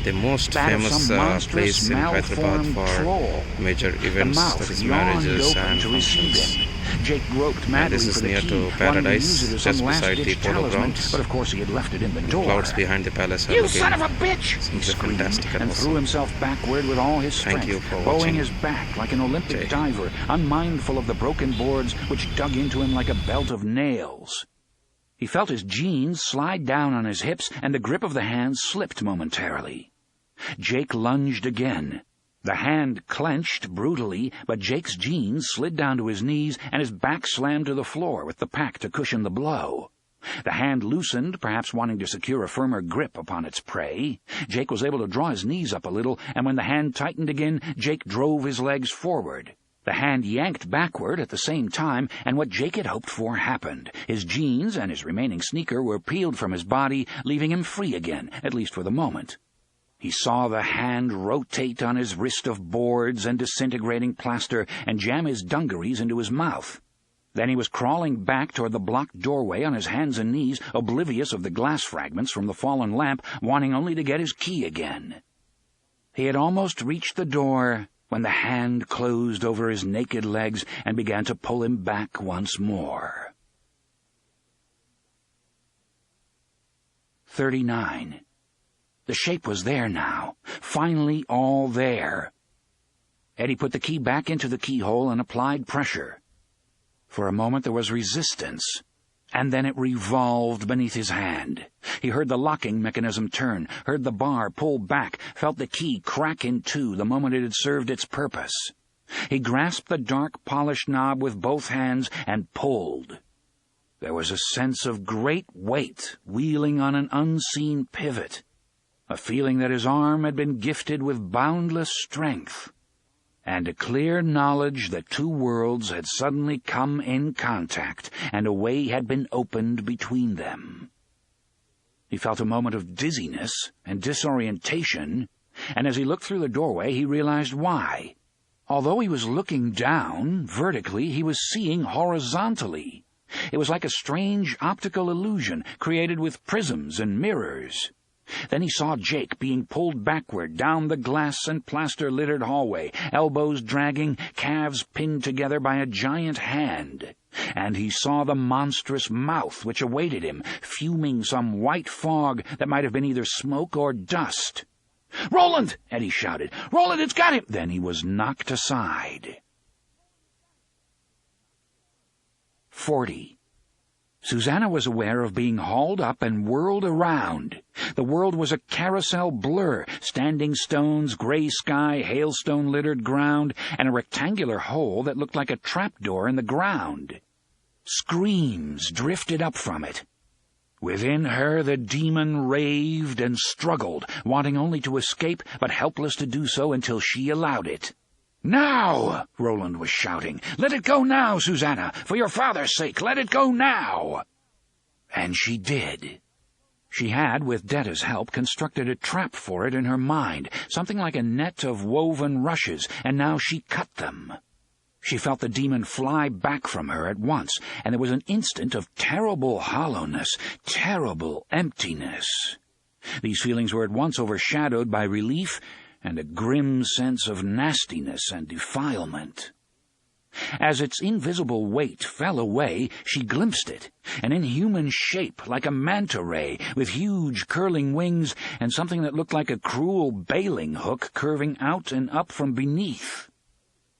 the most famous place in Hyderabad for major events, that is marriages and functions. Jake groped madly, and this is near to Paradise, just beside the polo grounds. But of course he had left it in the door. The clouds behind the palace are "You looking son of a bitch!" he screamed, fantastic and threw himself backward with all his strength, Thank you for bowing watching. his back like an Olympic diver, unmindful of the broken boards which dug into him like a belt of nails. He felt his jeans slide down on his hips, and the grip of the hand slipped momentarily. Jake lunged again. The hand clenched brutally, but Jake's jeans slid down to his knees, and his back slammed to the floor with the pack to cushion the blow. The hand loosened, perhaps wanting to secure a firmer grip upon its prey. Jake was able to draw his knees up a little, and when the hand tightened again, Jake drove his legs forward. The hand yanked backward at the same time, and what Jake had hoped for happened. His jeans and his remaining sneaker were peeled from his body, leaving him free again, at least for the moment. He saw the hand rotate on his wrist of boards and disintegrating plaster and jam his dungarees into his mouth. Then he was crawling back toward the blocked doorway on his hands and knees, oblivious of the glass fragments from the fallen lamp, wanting only to get his key again. He had almost reached the door when the hand closed over his naked legs and began to pull him back once more. 39. The shape was there now, finally all there. Eddie put the key back into the keyhole and applied pressure. For a moment there was resistance, and then it revolved beneath his hand. He heard the locking mechanism turn, heard the bar pull back, felt the key crack in two the moment it had served its purpose. He grasped the dark, polished knob with both hands and pulled. There was a sense of great weight wheeling on an unseen pivot, a feeling that his arm had been gifted with boundless strength. and a clear knowledge that two worlds had suddenly come in contact, and a way had been opened between them. He felt a moment of dizziness and disorientation, and as he looked through the doorway he realized why. Although he was looking down, vertically, he was seeing horizontally. It was like a strange optical illusion created with prisms and mirrors. Then he saw Jake being pulled backward down the glass and plaster-littered hallway, elbows dragging, calves pinned together by a giant hand. And he saw the monstrous mouth which awaited him, fuming some white fog that might have been either smoke or dust. "Roland!" Eddie shouted. "Roland, it's got him!" Then he was knocked aside. 40. Susanna was aware of being hauled up and whirled around. The world was a carousel blur, standing stones, gray sky, hailstone-littered ground, and a rectangular hole that looked like a trapdoor in the ground. Screams drifted up from it. Within her the demon raved and struggled, wanting only to escape, but helpless to do so until she allowed it. "Now!" Roland was shouting. "Let it go now, Susanna! For your father's sake, let it go now!" And she did. She had, with Detta's help, constructed a trap for it in her mind, something like a net of woven rushes, and now she cut them. She felt the demon fly back from her at once, and there was an instant of terrible hollowness, terrible emptiness. These feelings were at once overshadowed by relief and a grim sense of nastiness and defilement. As its invisible weight fell away, she glimpsed it, an inhuman shape like a manta ray, with huge curling wings and something that looked like a cruel bailing hook curving out and up from beneath.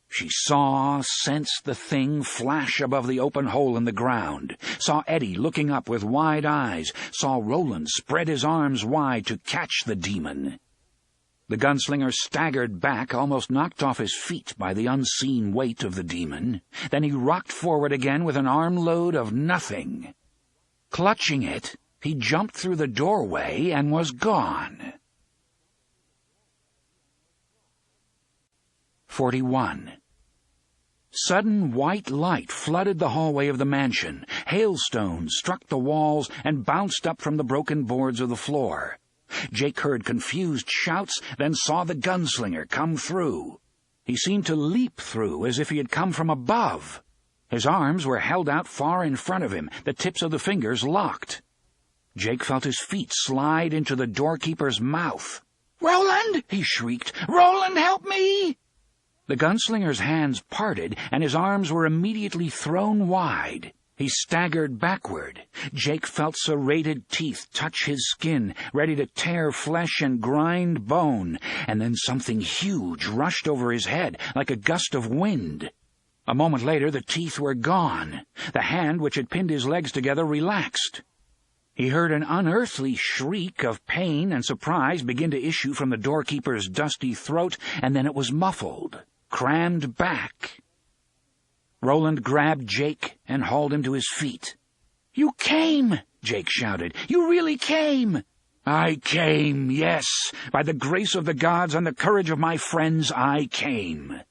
She sensed the thing flash above the open hole in the ground, saw Eddie looking up with wide eyes, saw Roland spread his arms wide to catch the demon. The gunslinger staggered back, almost knocked off his feet by the unseen weight of the demon. Then he rocked forward again with an armload of nothing. Clutching it, he jumped through the doorway and was gone. 41. Sudden white light flooded the hallway of the mansion. Hailstones struck the walls and bounced up from the broken boards of the floor. Jake heard confused shouts, then saw the gunslinger come through. He seemed to leap through as if he had come from above. His arms were held out far in front of him, the tips of the fingers locked. Jake felt his feet slide into the doorkeeper's mouth. "Roland!" he shrieked. "Roland, help me!" The gunslinger's hands parted, and his arms were immediately thrown wide. He staggered backward. Jake felt serrated teeth touch his skin, ready to tear flesh and grind bone, and then something huge rushed over his head like a gust of wind. A moment later the teeth were gone. The hand which had pinned his legs together relaxed. He heard an unearthly shriek of pain and surprise begin to issue from the doorkeeper's dusty throat, and then it was muffled, crammed back. Roland grabbed Jake and hauled him to his feet. "You came!" Jake shouted. "You really came!" "I came, yes. By the grace of the gods and the courage of my friends, I came."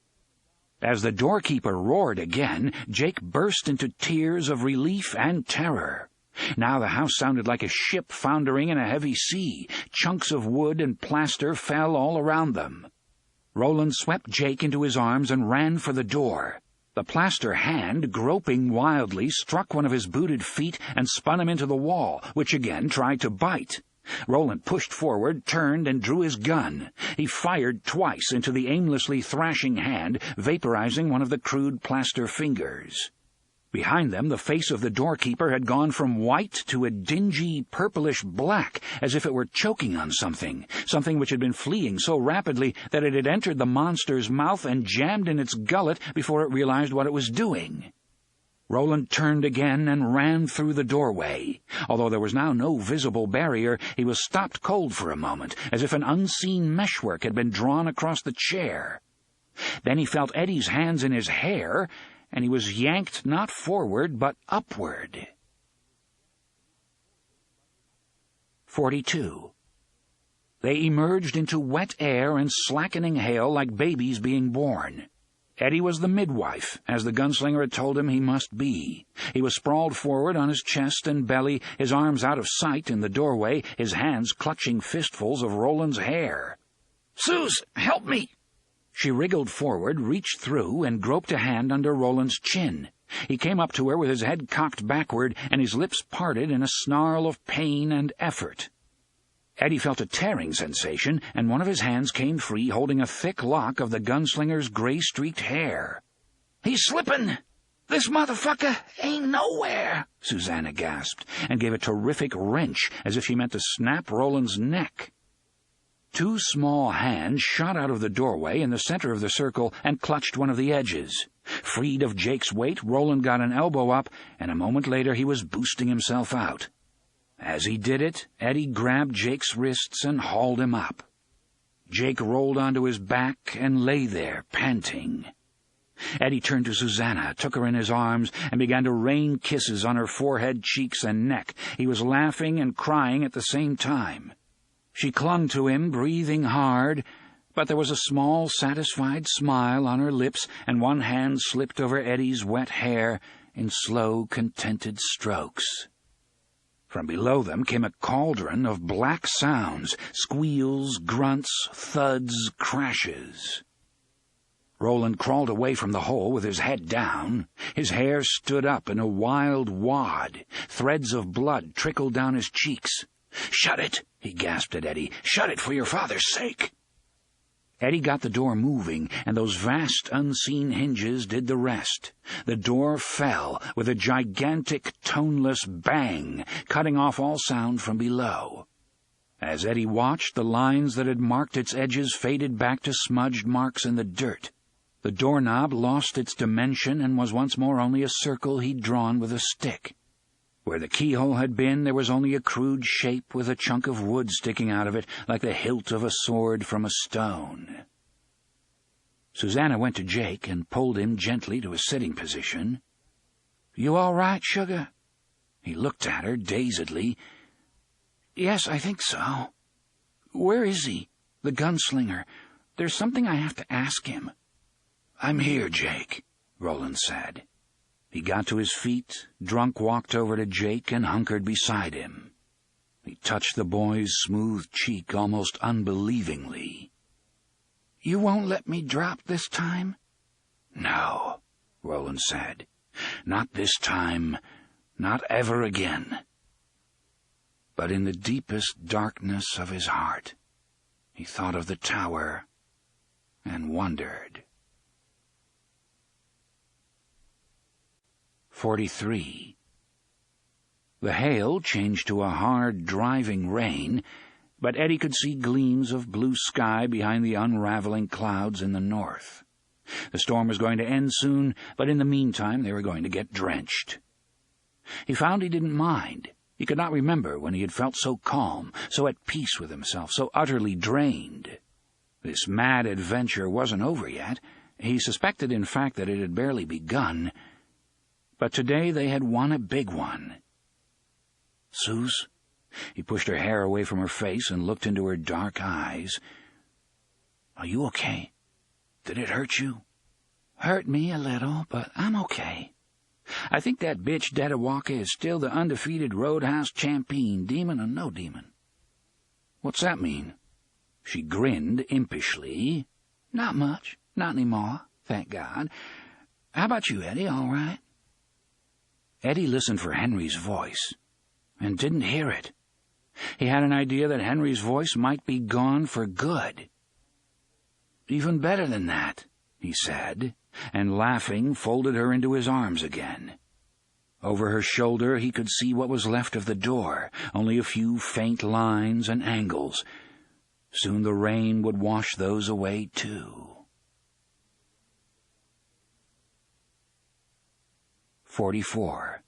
As the doorkeeper roared again, Jake burst into tears of relief and terror. Now the house sounded like a ship foundering in a heavy sea. Chunks of wood and plaster fell all around them. Roland swept Jake into his arms and ran for the door. The plaster hand, groping wildly, struck one of his booted feet and spun him into the wall, which again tried to bite. Roland pushed forward, turned, and drew his gun. He fired twice into the aimlessly thrashing hand, vaporizing one of the crude plaster fingers. Behind them, the face of the doorkeeper had gone from white to a dingy purplish black, as if it were choking on something which had been fleeing so rapidly that it had entered the monster's mouth and jammed in its gullet before it realized what it was doing. Roland turned again and ran through the doorway. Although there was now no visible barrier, he was stopped cold for a moment, as if an unseen meshwork had been drawn across the chair. Then he felt Eddie's hands in his hair, and he was yanked not forward but upward. 42. They emerged into wet air and slackening hail like babies being born. Eddie was the midwife, as the gunslinger had told him he must be. He was sprawled forward on his chest and belly, his arms out of sight in the doorway, his hands clutching fistfuls of Roland's hair. "Suze, help me!" She wriggled forward, reached through, and groped a hand under Roland's chin. He came up to her with his head cocked backward and his lips parted in a snarl of pain and effort. Eddie felt a tearing sensation, and one of his hands came free, holding a thick lock of the gunslinger's gray-streaked hair. "He's slippin'! This motherfucker ain't nowhere!" Susanna gasped, and gave a terrific wrench, as if she meant to snap Roland's neck. Two small hands shot out of the doorway in the center of the circle and clutched one of the edges. Freed of Jake's weight, Roland got an elbow up, and a moment later he was boosting himself out. As he did it, Eddie grabbed Jake's wrists and hauled him up. Jake rolled onto his back and lay there, panting. Eddie turned to Susanna, took her in his arms, and began to rain kisses on her forehead, cheeks, and neck. He was laughing and crying at the same time. She clung to him, breathing hard, but there was a small, satisfied smile on her lips, and one hand slipped over Eddie's wet hair in slow, contented strokes. From below them came a cauldron of black sounds, squeals, grunts, thuds, crashes. Roland crawled away from the hole with his head down. His hair stood up in a wild wad. Threads of blood trickled down his cheeks. "Shut it!" he gasped at Eddie. "Shut it for your father's sake!" Eddie got the door moving, and those vast, unseen hinges did the rest. The door fell with a gigantic, toneless bang, cutting off all sound from below. As Eddie watched, the lines that had marked its edges faded back to smudged marks in the dirt. The doorknob lost its dimension and was once more only a circle he'd drawn with a stick. Where the keyhole had been, there was only a crude shape with a chunk of wood sticking out of it, like the hilt of a sword from a stone. Susanna went to Jake and pulled him gently to a sitting position. "You all right, sugar?" He looked at her dazedly. "Yes, I think so." "Where is he? The gunslinger. There's something I have to ask him." "I'm here, Jake," Roland said. He got to his feet, drunk walked over to Jake and hunkered beside him. He touched the boy's smooth cheek almost unbelievingly. "You won't let me drop this time?" "No," Roland said. "Not this time, not ever again." But in the deepest darkness of his heart, he thought of the tower and wondered. 43. The hail changed to a hard, driving rain, but Eddie could see gleams of blue sky behind the unraveling clouds in the north. The storm was going to end soon, but in the meantime they were going to get drenched. He found he didn't mind. He could not remember when he had felt so calm, so at peace with himself, so utterly drained. This mad adventure wasn't over yet. He suspected, in fact, that it had barely begun. But today they had won a big one. "Suze?" He pushed her hair away from her face and looked into her dark eyes. "Are you okay? Did it hurt you?" "Hurt me a little, but I'm okay. I think that bitch Dedawaka is still the undefeated Roadhouse champion, demon or no demon." "What's that mean?" She grinned impishly. "Not much. Not anymore, thank God. How about you, Eddie? All right?" Eddie listened for Henry's voice, and didn't hear it. He had an idea that Henry's voice might be gone for good. "Even better than that," he said, and laughing, folded her into his arms again. Over her shoulder he could see what was left of the door, only a few faint lines and angles. Soon the rain would wash those away, too. 44.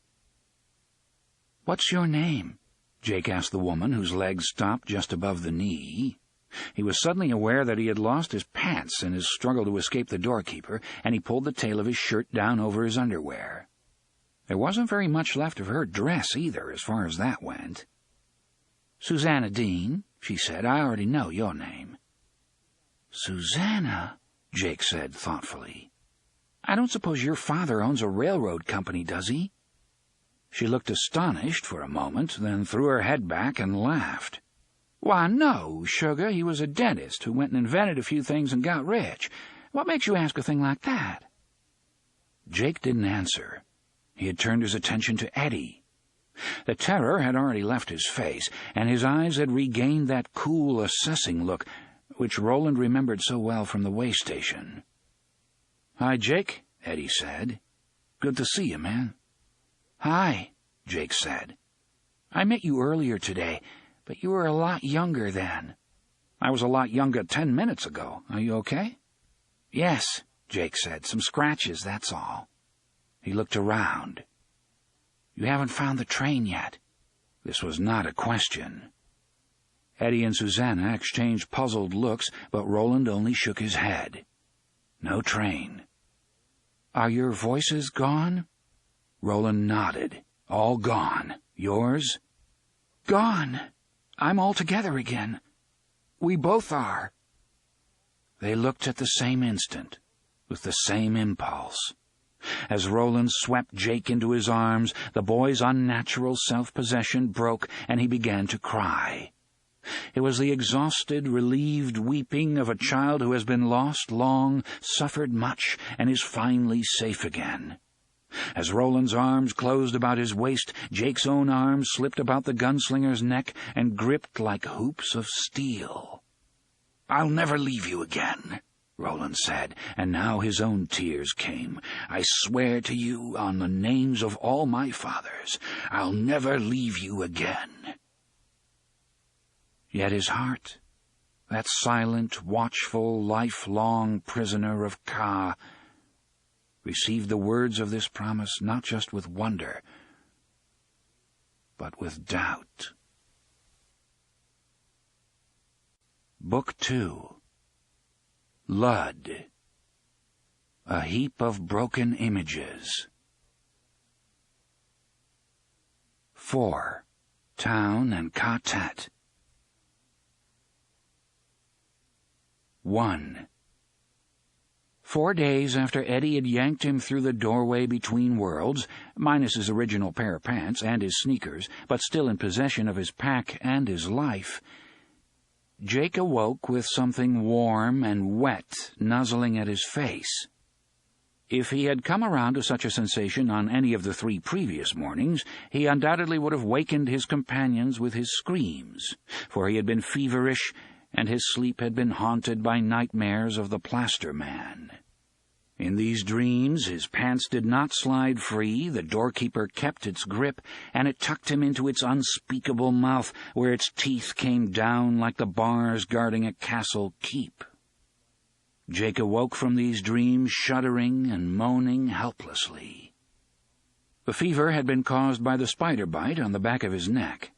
"What's your name?" Jake asked the woman, whose legs stopped just above the knee. He was suddenly aware that he had lost his pants in his struggle to escape the doorkeeper, and he pulled the tail of his shirt down over his underwear. There wasn't very much left of her dress, either, as far as that went. "Susanna Dean," she said. "I already know your name." "Susanna," Jake said thoughtfully. "I don't suppose your father owns a railroad company, does he?" She looked astonished for a moment, then threw her head back and laughed. "Why, no, sugar. He was a dentist who went and invented a few things and got rich. What makes you ask a thing like that?" Jake didn't answer. He had turned his attention to Eddie. The terror had already left his face, and his eyes had regained that cool, assessing look which Roland remembered so well from the way station. "Hi, Jake," Eddie said. "Good to see you, man." "Hi," Jake said. "I met you earlier today, but you were a lot younger then." "I was a lot younger 10 minutes ago. Are you okay?" "Yes," Jake said. "Some scratches, that's all." He looked around. "You haven't found the train yet?" This was not a question. Eddie and Susanna exchanged puzzled looks, but Roland only shook his head. "No train." "Are your voices gone?" Roland nodded. "All gone. Yours?" "Gone. I'm all together again. We both are." They looked at the same instant, with the same impulse. As Roland swept Jake into his arms, the boy's unnatural self-possession broke, and he began to cry. It was the exhausted, relieved weeping of a child who has been lost long, suffered much, and is finally safe again. As Roland's arms closed about his waist, Jake's own arms slipped about the gunslinger's neck and gripped like hoops of steel. "I'll never leave you again," Roland said, and now his own tears came. "I swear to you on the names of all my fathers, I'll never leave you again." Yet his heart, that silent, watchful, lifelong prisoner of Ka, received the words of this promise not just with wonder, but with doubt. Book 2. Lud. A Heap of Broken Images. 4. Town and Ka-Tet. 1. 4 days after Eddie had yanked him through the doorway between worlds, minus his original pair of pants and his sneakers, but still in possession of his pack and his life, Jake awoke with something warm and wet nuzzling at his face. If he had come around to such a sensation on any of the 3 previous mornings, he undoubtedly would have wakened his companions with his screams, for he had been feverish, and his sleep had been haunted by nightmares of the Plaster Man. In these dreams his pants did not slide free, the doorkeeper kept its grip, and it tucked him into its unspeakable mouth, where its teeth came down like the bars guarding a castle keep. Jake awoke from these dreams shuddering and moaning helplessly. The fever had been caused by the spider bite on the back of his neck.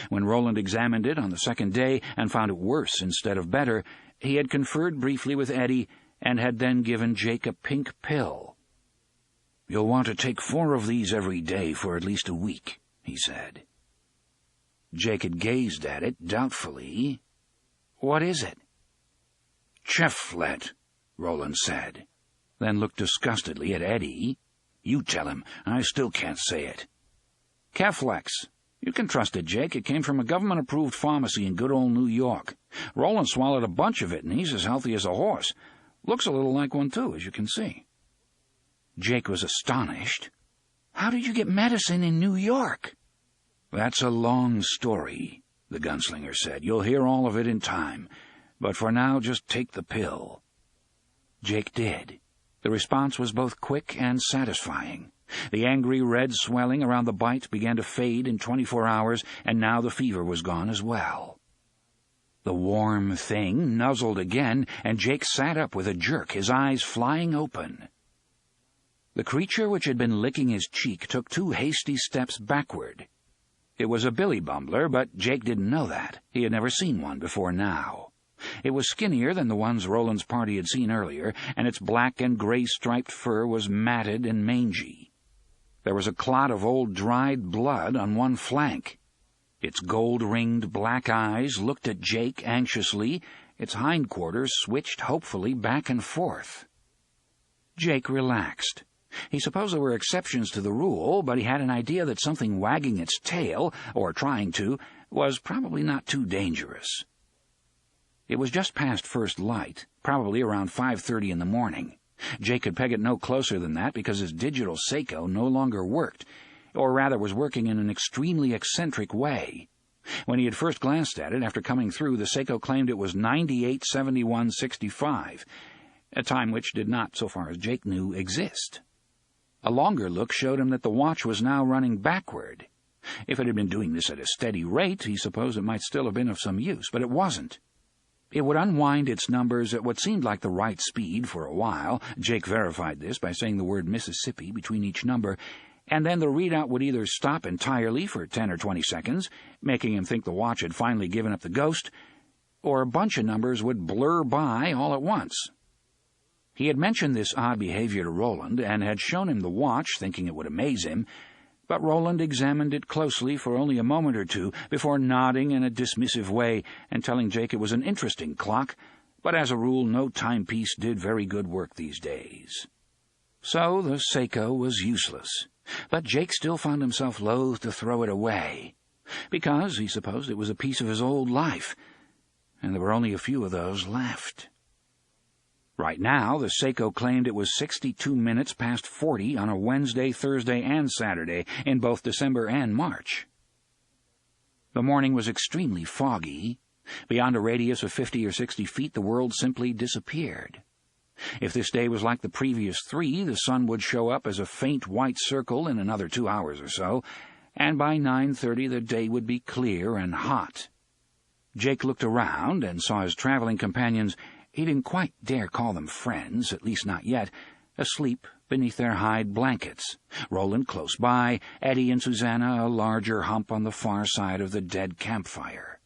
When Roland examined it on the 2nd day and found it worse instead of better, he had conferred briefly with Eddie and had then given Jake a pink pill. "You'll want to take 4 of these every day for at least a week," he said. Jake had gazed at it doubtfully. "What is it?" "Cheflet," Roland said, then looked disgustedly at Eddie. "You tell him. I still can't say it." "Keflex. You can trust it, Jake. It came from a government-approved pharmacy in good old New York. Roland swallowed a bunch of it, and he's as healthy as a horse. Looks a little like one, too, as you can see." Jake was astonished. "How did you get medicine in New York?" "That's a long story," the gunslinger said. "You'll hear all of it in time. But for now, just take the pill." Jake did. The response was both quick and satisfying. The angry red swelling around the bite began to fade in 24 hours, and now the fever was gone as well. The warm thing nuzzled again, and Jake sat up with a jerk, his eyes flying open. The creature which had been licking his cheek took 2 hasty steps backward. It was a billy bumbler, but Jake didn't know that. He had never seen one before now. It was skinnier than the ones Roland's party had seen earlier, and its black and gray-striped fur was matted and mangy. There was a clot of old dried blood on one flank. Its gold-ringed black eyes looked at Jake anxiously. Its hindquarters switched hopefully back and forth. Jake relaxed. He supposed there were exceptions to the rule, but he had an idea that something wagging its tail, or trying to, was probably not too dangerous. It was just past first light, probably around 5:30 in the morning. Jake could peg it no closer than that because his digital Seiko no longer worked, or rather was working in an extremely eccentric way. When he had first glanced at it after coming through, the Seiko claimed it was 98:71:65, a time which did not, so far as Jake knew, exist. A longer look showed him that the watch was now running backward. If it had been doing this at a steady rate, he supposed it might still have been of some use, but it wasn't. It would unwind its numbers at what seemed like the right speed for a while. Jake verified this by saying the word Mississippi between each number, and then the readout would either stop entirely for 10 or 20 seconds, making him think the watch had finally given up the ghost, or a bunch of numbers would blur by all at once. He had mentioned this odd behavior to Roland and had shown him the watch, thinking it would amaze him, but Roland examined it closely for only a moment or two before nodding in a dismissive way and telling Jake it was an interesting clock, but as a rule no timepiece did very good work these days. So the Seiko was useless, but Jake still found himself loath to throw it away, because he supposed it was a piece of his old life, and there were only a few of those left. Right now, the Seiko claimed it was 62 minutes past 40 on a Wednesday, Thursday, and Saturday in both December and March. The morning was extremely foggy. Beyond a radius of 50 or 60 feet, the world simply disappeared. If this day was like the previous 3, the sun would show up as a faint white circle in another 2 hours or so, and by 9:30 the day would be clear and hot. Jake looked around and saw his traveling companions. He didn't quite dare call them friends, at least not yet, asleep beneath their hide blankets. Roland close by, Eddie and Susanna a larger hump on the far side of the dead campfire.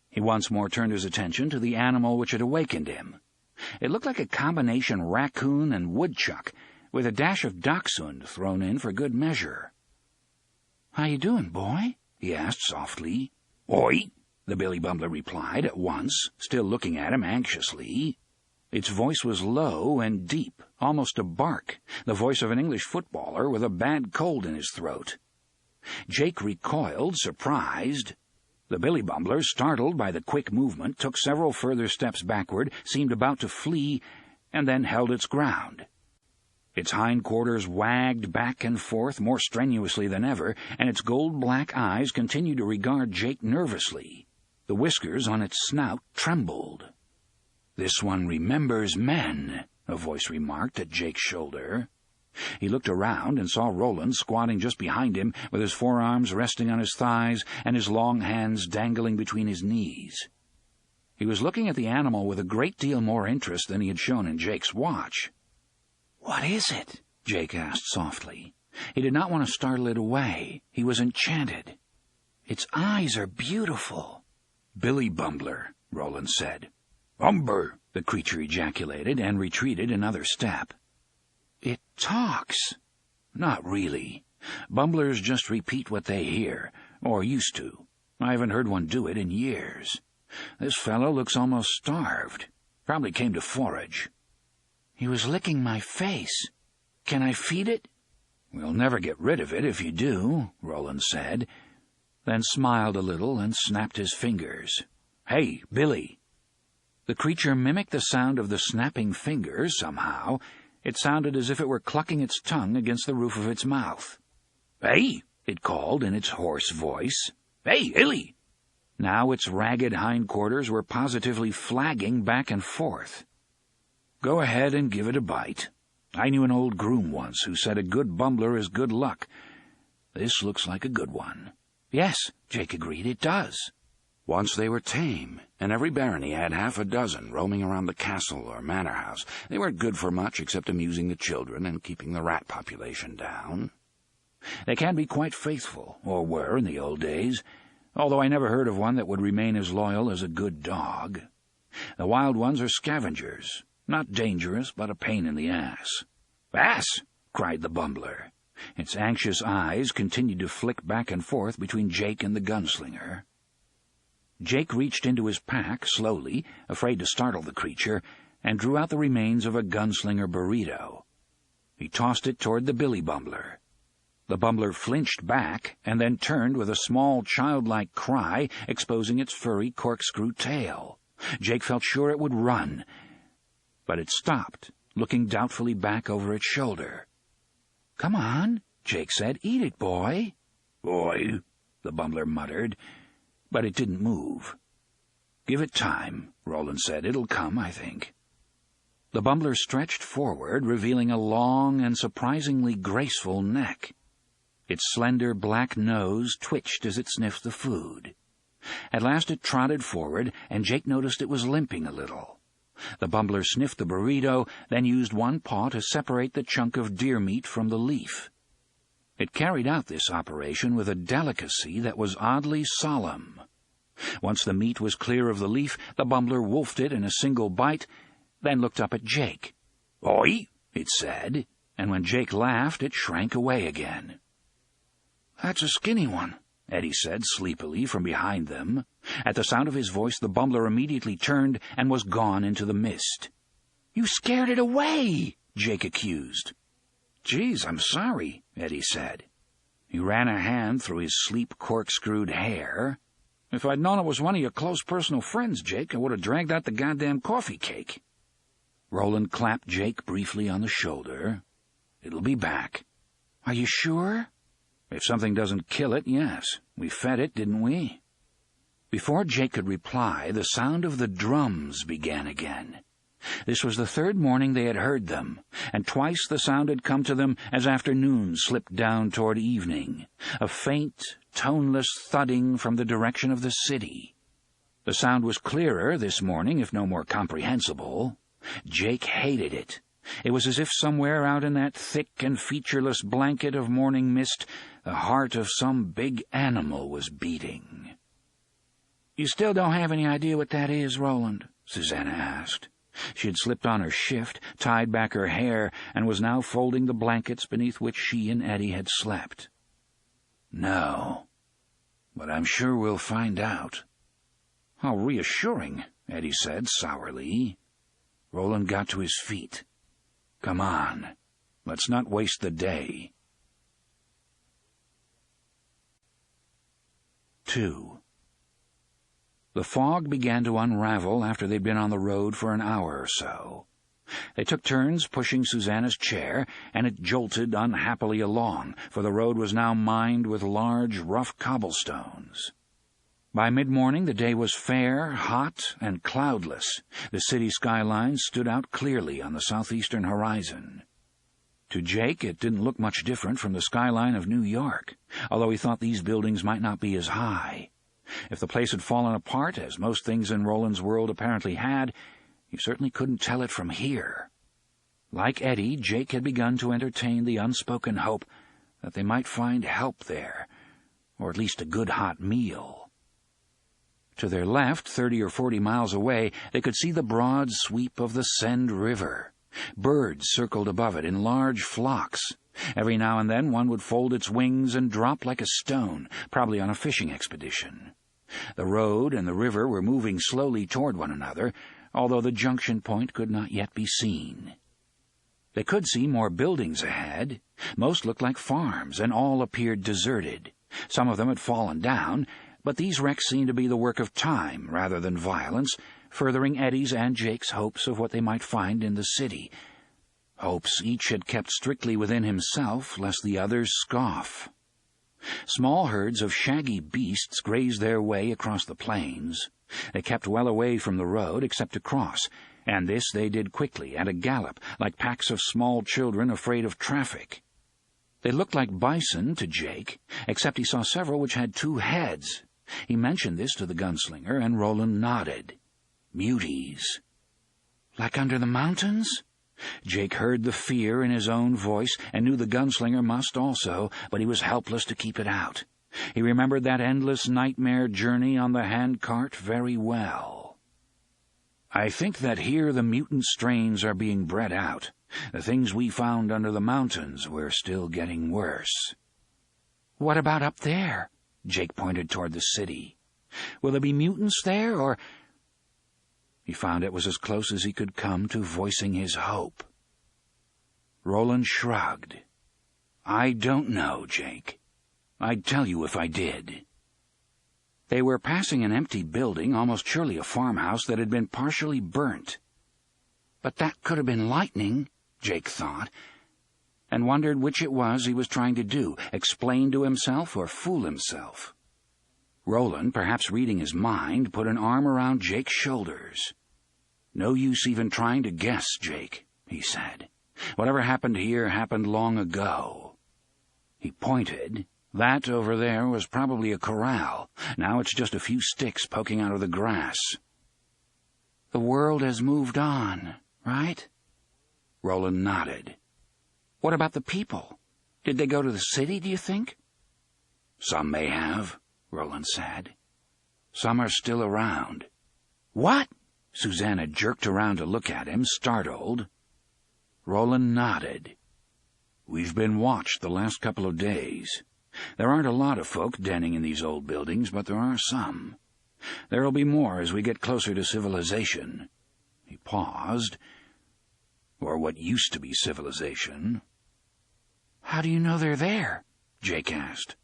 He once more turned his attention to the animal which had awakened him. It looked like a combination raccoon and woodchuck, with a dash of dachshund thrown in for good measure. "How you doing, boy?" he asked softly. "Oi!" the Billy Bumbler replied at once, still looking at him anxiously. Its voice was low and deep, almost a bark, the voice of an English footballer with a bad cold in his throat. Jake recoiled, surprised. The Billy Bumbler, startled by the quick movement, took several further steps backward, seemed about to flee, and then held its ground. Its hindquarters wagged back and forth more strenuously than ever, and its gold-black eyes continued to regard Jake nervously. The whiskers on its snout trembled. "This one remembers men," a voice remarked at Jake's shoulder. He looked around and saw Roland squatting just behind him, with his forearms resting on his thighs and his long hands dangling between his knees. He was looking at the animal with a great deal more interest than he had shown in Jake's watch. "What is it?" Jake asked softly. He did not want to startle it away. He was enchanted. "Its eyes are beautiful." "Billy Bumbler," Roland said. "Umber," the creature ejaculated and retreated another step. "It talks." "Not really. Bumblers just repeat what they hear, or used to. I haven't heard one do it in years. This fellow looks almost starved. Probably came to forage." "He was licking my face. Can I feed it?" "We'll never get rid of it if you do," Roland said, then smiled a little and snapped his fingers. "Hey, Billy." The creature mimicked the sound of the snapping fingers somehow. It sounded as if it were clucking its tongue against the roof of its mouth. "Hey," it called in its hoarse voice. "Hey, Illy." Now its ragged hindquarters were positively flagging back and forth. "Go ahead and give it a bite. I knew an old groom once who said a good bumbler is good luck. This looks like a good one." "Yes," Jake agreed, "it does." Once they were tame, and every barony had half a dozen roaming around the castle or manor house. They weren't good for much except amusing the children and keeping the rat population down. They can be quite faithful, or were in the old days, although I never heard of one that would remain as loyal as a good dog. The wild ones are scavengers, not dangerous, but a pain in the ass. "Ass!" cried the Bumbler. Its anxious eyes continued to flick back and forth between Jake and the gunslinger. Jake reached into his pack slowly, afraid to startle the creature, and drew out the remains of a gunslinger burrito. He tossed it toward the billy bumbler. The bumbler flinched back and then turned with a small childlike cry, exposing its furry corkscrew tail. Jake felt sure it would run, but it stopped, looking doubtfully back over its shoulder. "Come on," Jake said. "Eat it, boy." "Boy," the bumbler muttered, but it didn't move. "Give it time," Roland said. "It'll come, I think." The bumbler stretched forward, revealing a long and surprisingly graceful neck. Its slender black nose twitched as it sniffed the food. At last it trotted forward, and Jake noticed it was limping a little. The bumbler sniffed the burrito, then used one paw to separate the chunk of deer meat from the leaf. It carried out this operation with a delicacy that was oddly solemn. Once the meat was clear of the leaf, the bumbler wolfed it in a single bite, then looked up at Jake. "Oi," it said, and when Jake laughed, it shrank away again. "That's a skinny one," Eddie said sleepily from behind them. At the sound of his voice, the bumbler immediately turned and was gone into the mist. "You scared it away," Jake accused. "Geez, I'm sorry," Eddie said. He ran a hand through his sleep corkscrewed hair. "If I'd known it was one of your close personal friends, Jake, I would have dragged out the goddamn coffee cake." Roland clapped Jake briefly on the shoulder. "It'll be back." "Are you sure?" "If something doesn't kill it, yes. We fed it, didn't we?" Before Jake could reply, the sound of the drums began again. This was the third morning they had heard them, and twice the sound had come to them as afternoon slipped down toward evening, a faint, toneless thudding from the direction of the city. The sound was clearer this morning, if no more comprehensible. Jake hated it. It was as if somewhere out in that thick and featureless blanket of morning mist, the heart of some big animal was beating. "You still don't have any idea what that is, Roland?" Susanna asked. She had slipped on her shift, tied back her hair, and was now folding the blankets beneath which she and Eddie had slept. "No, but I'm sure we'll find out." "How reassuring," Eddie said sourly. Roland got to his feet. "Come on, let's not waste the day." 2. The fog began to unravel after they'd been on the road for an hour or so. They took turns pushing Susanna's chair, and it jolted unhappily along, for the road was now mined with large, rough cobblestones. By mid-morning the day was fair, hot, and cloudless. The city skyline stood out clearly on the southeastern horizon. To Jake, it didn't look much different from the skyline of New York, although he thought these buildings might not be as high. If the place had fallen apart, as most things in Roland's world apparently had, he certainly couldn't tell it from here. Like Eddie, Jake had begun to entertain the unspoken hope that they might find help there, or at least a good hot meal. To their left, 30 or 40 miles away, they could see the broad sweep of the Send River. Birds circled above it in large flocks. Every now and then one would fold its wings and drop like a stone, probably on a fishing expedition. The road and the river were moving slowly toward one another, although the junction point could not yet be seen. They could see more buildings ahead. Most looked like farms, and all appeared deserted. Some of them had fallen down, but these wrecks seemed to be the work of time rather than violence, furthering Eddie's and Jake's hopes of what they might find in the city. Hopes each had kept strictly within himself, lest the others scoff. Small herds of shaggy beasts grazed their way across the plains. They kept well away from the road, except to cross, and this they did quickly, at a gallop, like packs of small children afraid of traffic. They looked like bison to Jake, except he saw several which had 2 heads. He mentioned this to the gunslinger, and Roland nodded. Muties. "Like under the mountains?" Jake heard the fear in his own voice and knew the gunslinger must also, but he was helpless to keep it out. He remembered that endless nightmare journey on the handcart very well. "I think that here the mutant strains are being bred out," The things we found under the mountains were still getting worse. "What about up there?" Jake pointed toward the city. "Will there be mutants there, or—" He found it was as close as he could come to voicing his hope. Roland shrugged. "I don't know, Jake. I'd tell you if I did." They were passing an empty building, almost surely a farmhouse that had been partially burnt. But that could have been lightning, Jake thought, and wondered which it was he was trying to do, explain to himself or fool himself. Roland, perhaps reading his mind, put an arm around Jake's shoulders. "No use even trying to guess, Jake," he said. "Whatever happened here happened long ago." He pointed. "That over there was probably a corral. Now it's just a few sticks poking out of the grass." "The world has moved on, right?" Roland nodded. "What about the people? Did they go to the city, do you think?" "Some may have," Roland said. "Some are still around." "What?" Susanna jerked around to look at him, startled. Roland nodded. "We've been watched the last couple of days. There aren't a lot of folk denning in these old buildings, but there are some. There'll be more as we get closer to civilization." He paused. "Or what used to be civilization." "How do you know they're there?" Jake asked.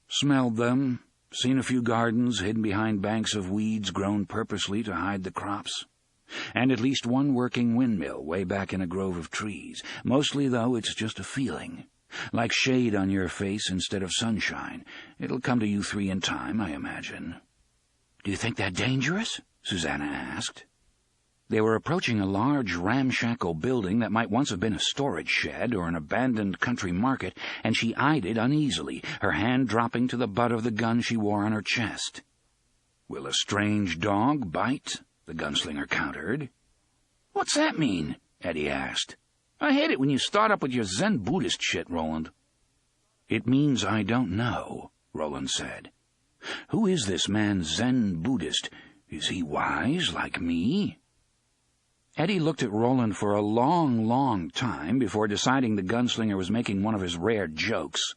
"Smelled them. Seen a few gardens hidden behind banks of weeds grown purposely to hide the crops. And at least one working windmill way back in a grove of trees. Mostly, though, it's just a feeling. Like shade on your face instead of sunshine. It'll come to you three in time, I imagine." "Do you think that dangerous?" Susanna asked. They were approaching a large, ramshackle building that might once have been a storage shed or an abandoned country market, and she eyed it uneasily, her hand dropping to the butt of the gun she wore on her chest. "Will a strange dog bite?" the gunslinger countered. "What's that mean?" Eddie asked. "I hate it when you start up with your Zen Buddhist shit, Roland." "It means I don't know," Roland said. "Who is this man Zen Buddhist? Is he wise like me?" Eddie looked at Roland for a long, long time before deciding the gunslinger was making one of his rare jokes.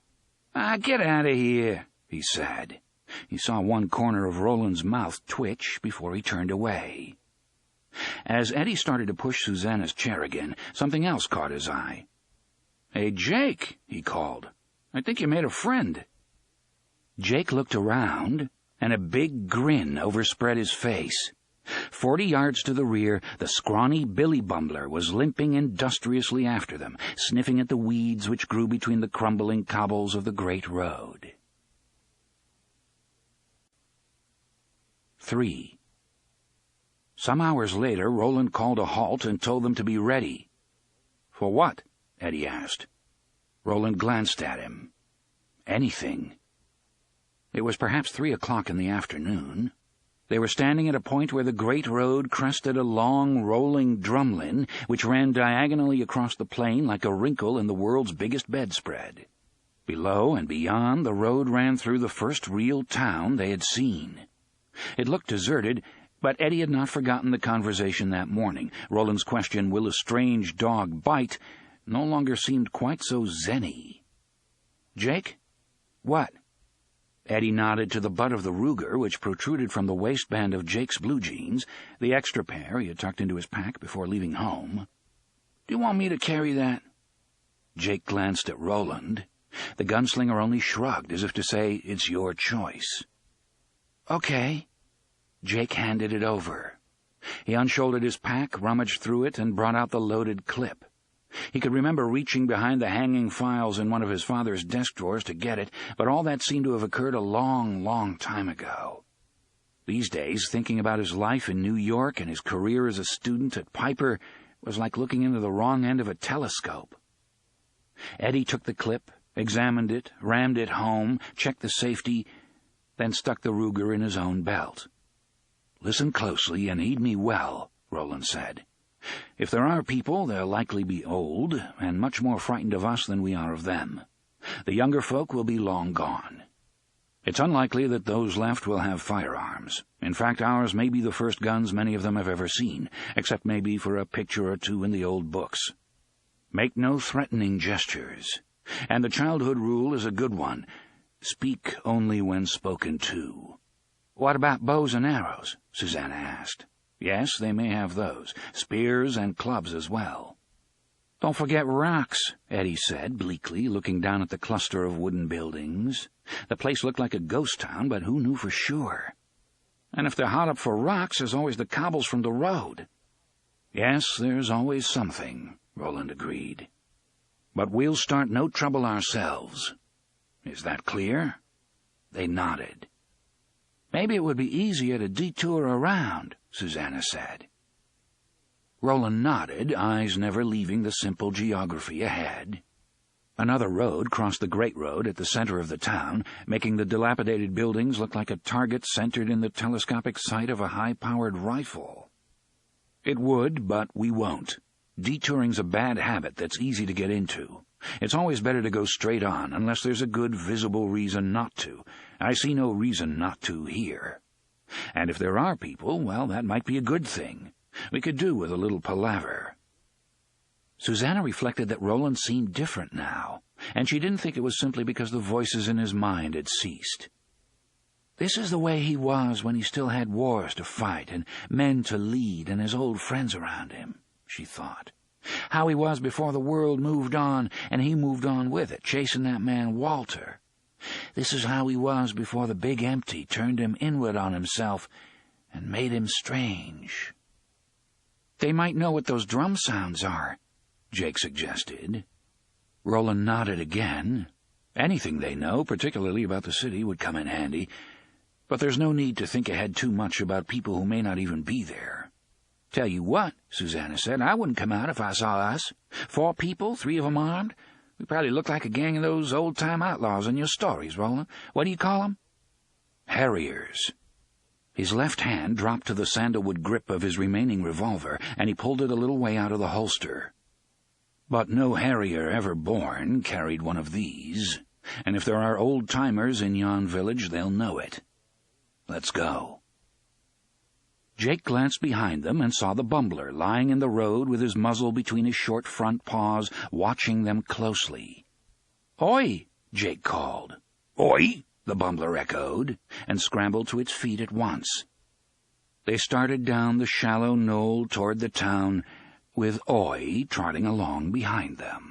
"Get out of here," he said. He saw one corner of Roland's mouth twitch before he turned away. As Eddie started to push Susanna's chair again, something else caught his eye. "Hey, Jake," he called. "I think you made a friend." Jake looked around, and a big grin overspread his face. 40 yards to the rear, the scrawny Billy Bumbler was limping industriously after them, sniffing at the weeds which grew between the crumbling cobbles of the great road. 3. Some hours later, Roland called a halt and told them to be ready. "For what?" Eddie asked. Roland glanced at him. "Anything." It was perhaps 3 o'clock in the afternoon. They were standing at a point where the great road crested a long, rolling drumlin which ran diagonally across the plain like a wrinkle in the world's biggest bedspread. Below and beyond, the road ran through the first real town they had seen. It looked deserted, but Eddie had not forgotten the conversation that morning. Roland's question, "Will a strange dog bite?" no longer seemed quite so zen-y. "Jake?" "What?" Eddie nodded to the butt of the Ruger, which protruded from the waistband of Jake's blue jeans, the extra pair he had tucked into his pack before leaving home. "Do you want me to carry that?" Jake glanced at Roland. The gunslinger only shrugged, as if to say, "It's your choice." "Okay." Jake handed it over. He unshouldered his pack, rummaged through it, and brought out the loaded clip. He could remember reaching behind the hanging files in one of his father's desk drawers to get it, but all that seemed to have occurred a long, long time ago. These days, thinking about his life in New York and his career as a student at Piper was like looking into the wrong end of a telescope. Eddie took the clip, examined it, rammed it home, checked the safety, then stuck the Ruger in his own belt. "Listen closely and heed me well," Roland said. "If there are people, they'll likely be old, and much more frightened of us than we are of them. The younger folk will be long gone. It's unlikely that those left will have firearms. In fact, ours may be the first guns many of them have ever seen, except maybe for a picture or two in the old books. Make no threatening gestures. And the childhood rule is a good one. Speak only when spoken to. What about bows and arrows? Susanna asked. Yes, they may have those. Spears and clubs as well. Don't forget rocks, Eddie said bleakly, looking down at the cluster of wooden buildings. The place looked like a ghost town, but who knew for sure? And if they're hot up for rocks, there's always the cobbles from the road. Yes, there's always something, Roland agreed. But we'll start no trouble ourselves. Is that clear? They nodded. Maybe it would be easier to detour around, Susanna said. Roland nodded, eyes never leaving the simple geography ahead. Another road crossed the Great Road at the center of the town, making the dilapidated buildings look like a target centered in the telescopic sight of a high-powered rifle. It would, but we won't. Detouring's a bad habit that's easy to get into. It's always better to go straight on, unless there's a good, visible reason not to. I see no reason not to here. And if there are people, well, that might be a good thing. We could do with a little palaver. Susanna reflected that Roland seemed different now, and she didn't think it was simply because the voices in his mind had ceased. This is the way he was when he still had wars to fight and men to lead and his old friends around him, she thought. How he was before the world moved on, and he moved on with it, chasing that man Walter. This is how he was before the big empty turned him inward on himself and made him strange. They might know what those drum sounds are, Jake suggested. Roland nodded again. Anything they know, particularly about the city, would come in handy. But there's no need to think ahead too much about people who may not even be there. Tell you what, Susanna said, I wouldn't come out if I saw us. 4 people, 3 of them armed. We probably look like a gang of those old-time outlaws in your stories, Roland. What do you call them? Harriers. His left hand dropped to the sandalwood grip of his remaining revolver, and he pulled it a little way out of the holster. But no Harrier ever born carried one of these, and if there are old-timers in yon village, they'll know it. Let's go. Jake glanced behind them and saw the bumbler lying in the road with his muzzle between his short front paws, watching them closely. "Oi!" Jake called. "Oi!" the bumbler echoed, and scrambled to its feet at once. They started down the shallow knoll toward the town, with Oi trotting along behind them.